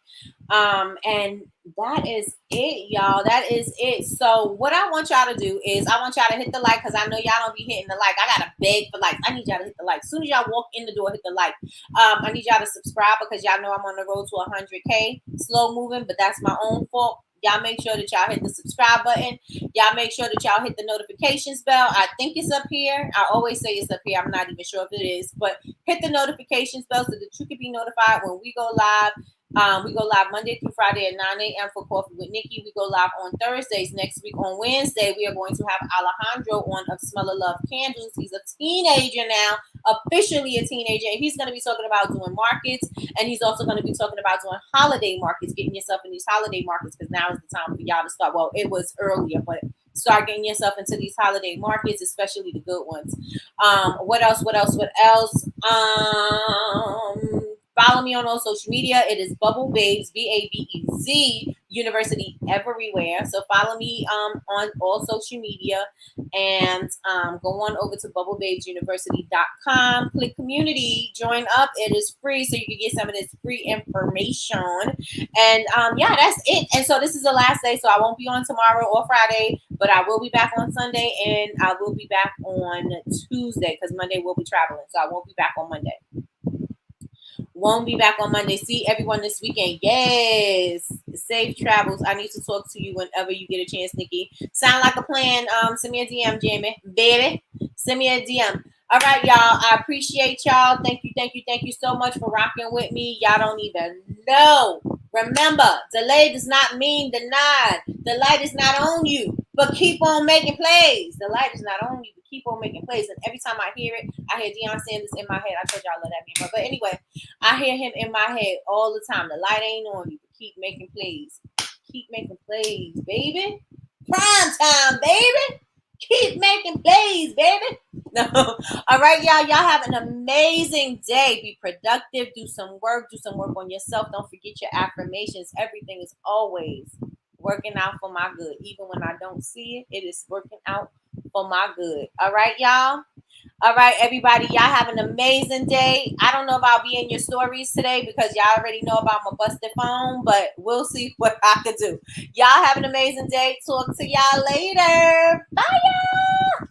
And that is it, y'all. That is it. So what I want y'all to do is I want y'all to hit the like, because I know y'all don't be hitting the like. I got to beg for likes. I need y'all to hit the like. As soon as y'all walk in the door, hit the like. I need y'all to subscribe, because y'all know I'm on the road to 100K. Slow moving, but that's my own fault. Y'all make sure that y'all hit the subscribe button. Y'all make sure that y'all hit the notifications bell. I think it's up here. I always say it's up here. I'm not even sure if it is, but hit the notifications bell so that you can be notified when we go live. We go live Monday through Friday at 9 a.m. for Coffee with Nikki. We go live on Thursdays. Next week on Wednesday, we are going to have Alejandro on of Smell of Love Candles. He's a teenager now, officially a teenager. And he's going to be talking about doing markets. And he's also going to be talking about doing holiday markets, getting yourself in these holiday markets, because now is the time for y'all to start. Well, it was earlier, but start getting yourself into these holiday markets, especially the good ones. What else? Follow me on all social media. It is Bubble Babes, BABEZ University everywhere. So follow me on all social media, and go on over to bubblebabesuniversity.com. Click community, join up. It is free, so you can get some of this free information. And yeah, that's it. And so this is the last day, so I won't be on tomorrow or Friday, but I will be back on Sunday, and I will be back on Tuesday because Monday we'll be traveling, so I won't be back on Monday. Won't be back on Monday. See everyone this weekend. Yes. Safe travels. I need to talk to you whenever you get a chance, Nikki. Sound like a plan. Send me a DM, Jamie. Baby. Send me a DM. All right, y'all. I appreciate y'all. Thank you, thank you, thank you so much for rocking with me. Y'all don't even know. Remember, delay does not mean denied. The light is not on you, but keep on making plays. The light is not on you, but keep on making plays. And every time I hear it, I hear Deion Sanders in my head. I told y'all I love that man. But anyway, I hear him in my head all the time. The light ain't on you, but keep making plays. Keep making plays, baby. Prime time, baby. Keep making plays, baby. No. All right, y'all. Y'all have an amazing day. Be productive. Do some work. Do some work on yourself. Don't forget your affirmations. Everything is always working out for my good. Even when I don't see it, it is working out for my good. All right, y'all. All right, everybody. Y'all have an amazing day. I don't know if I'll be in your stories today because y'all already know about my busted phone, but we'll see what I can do. Y'all have an amazing day. Talk to y'all later. Bye, y'all.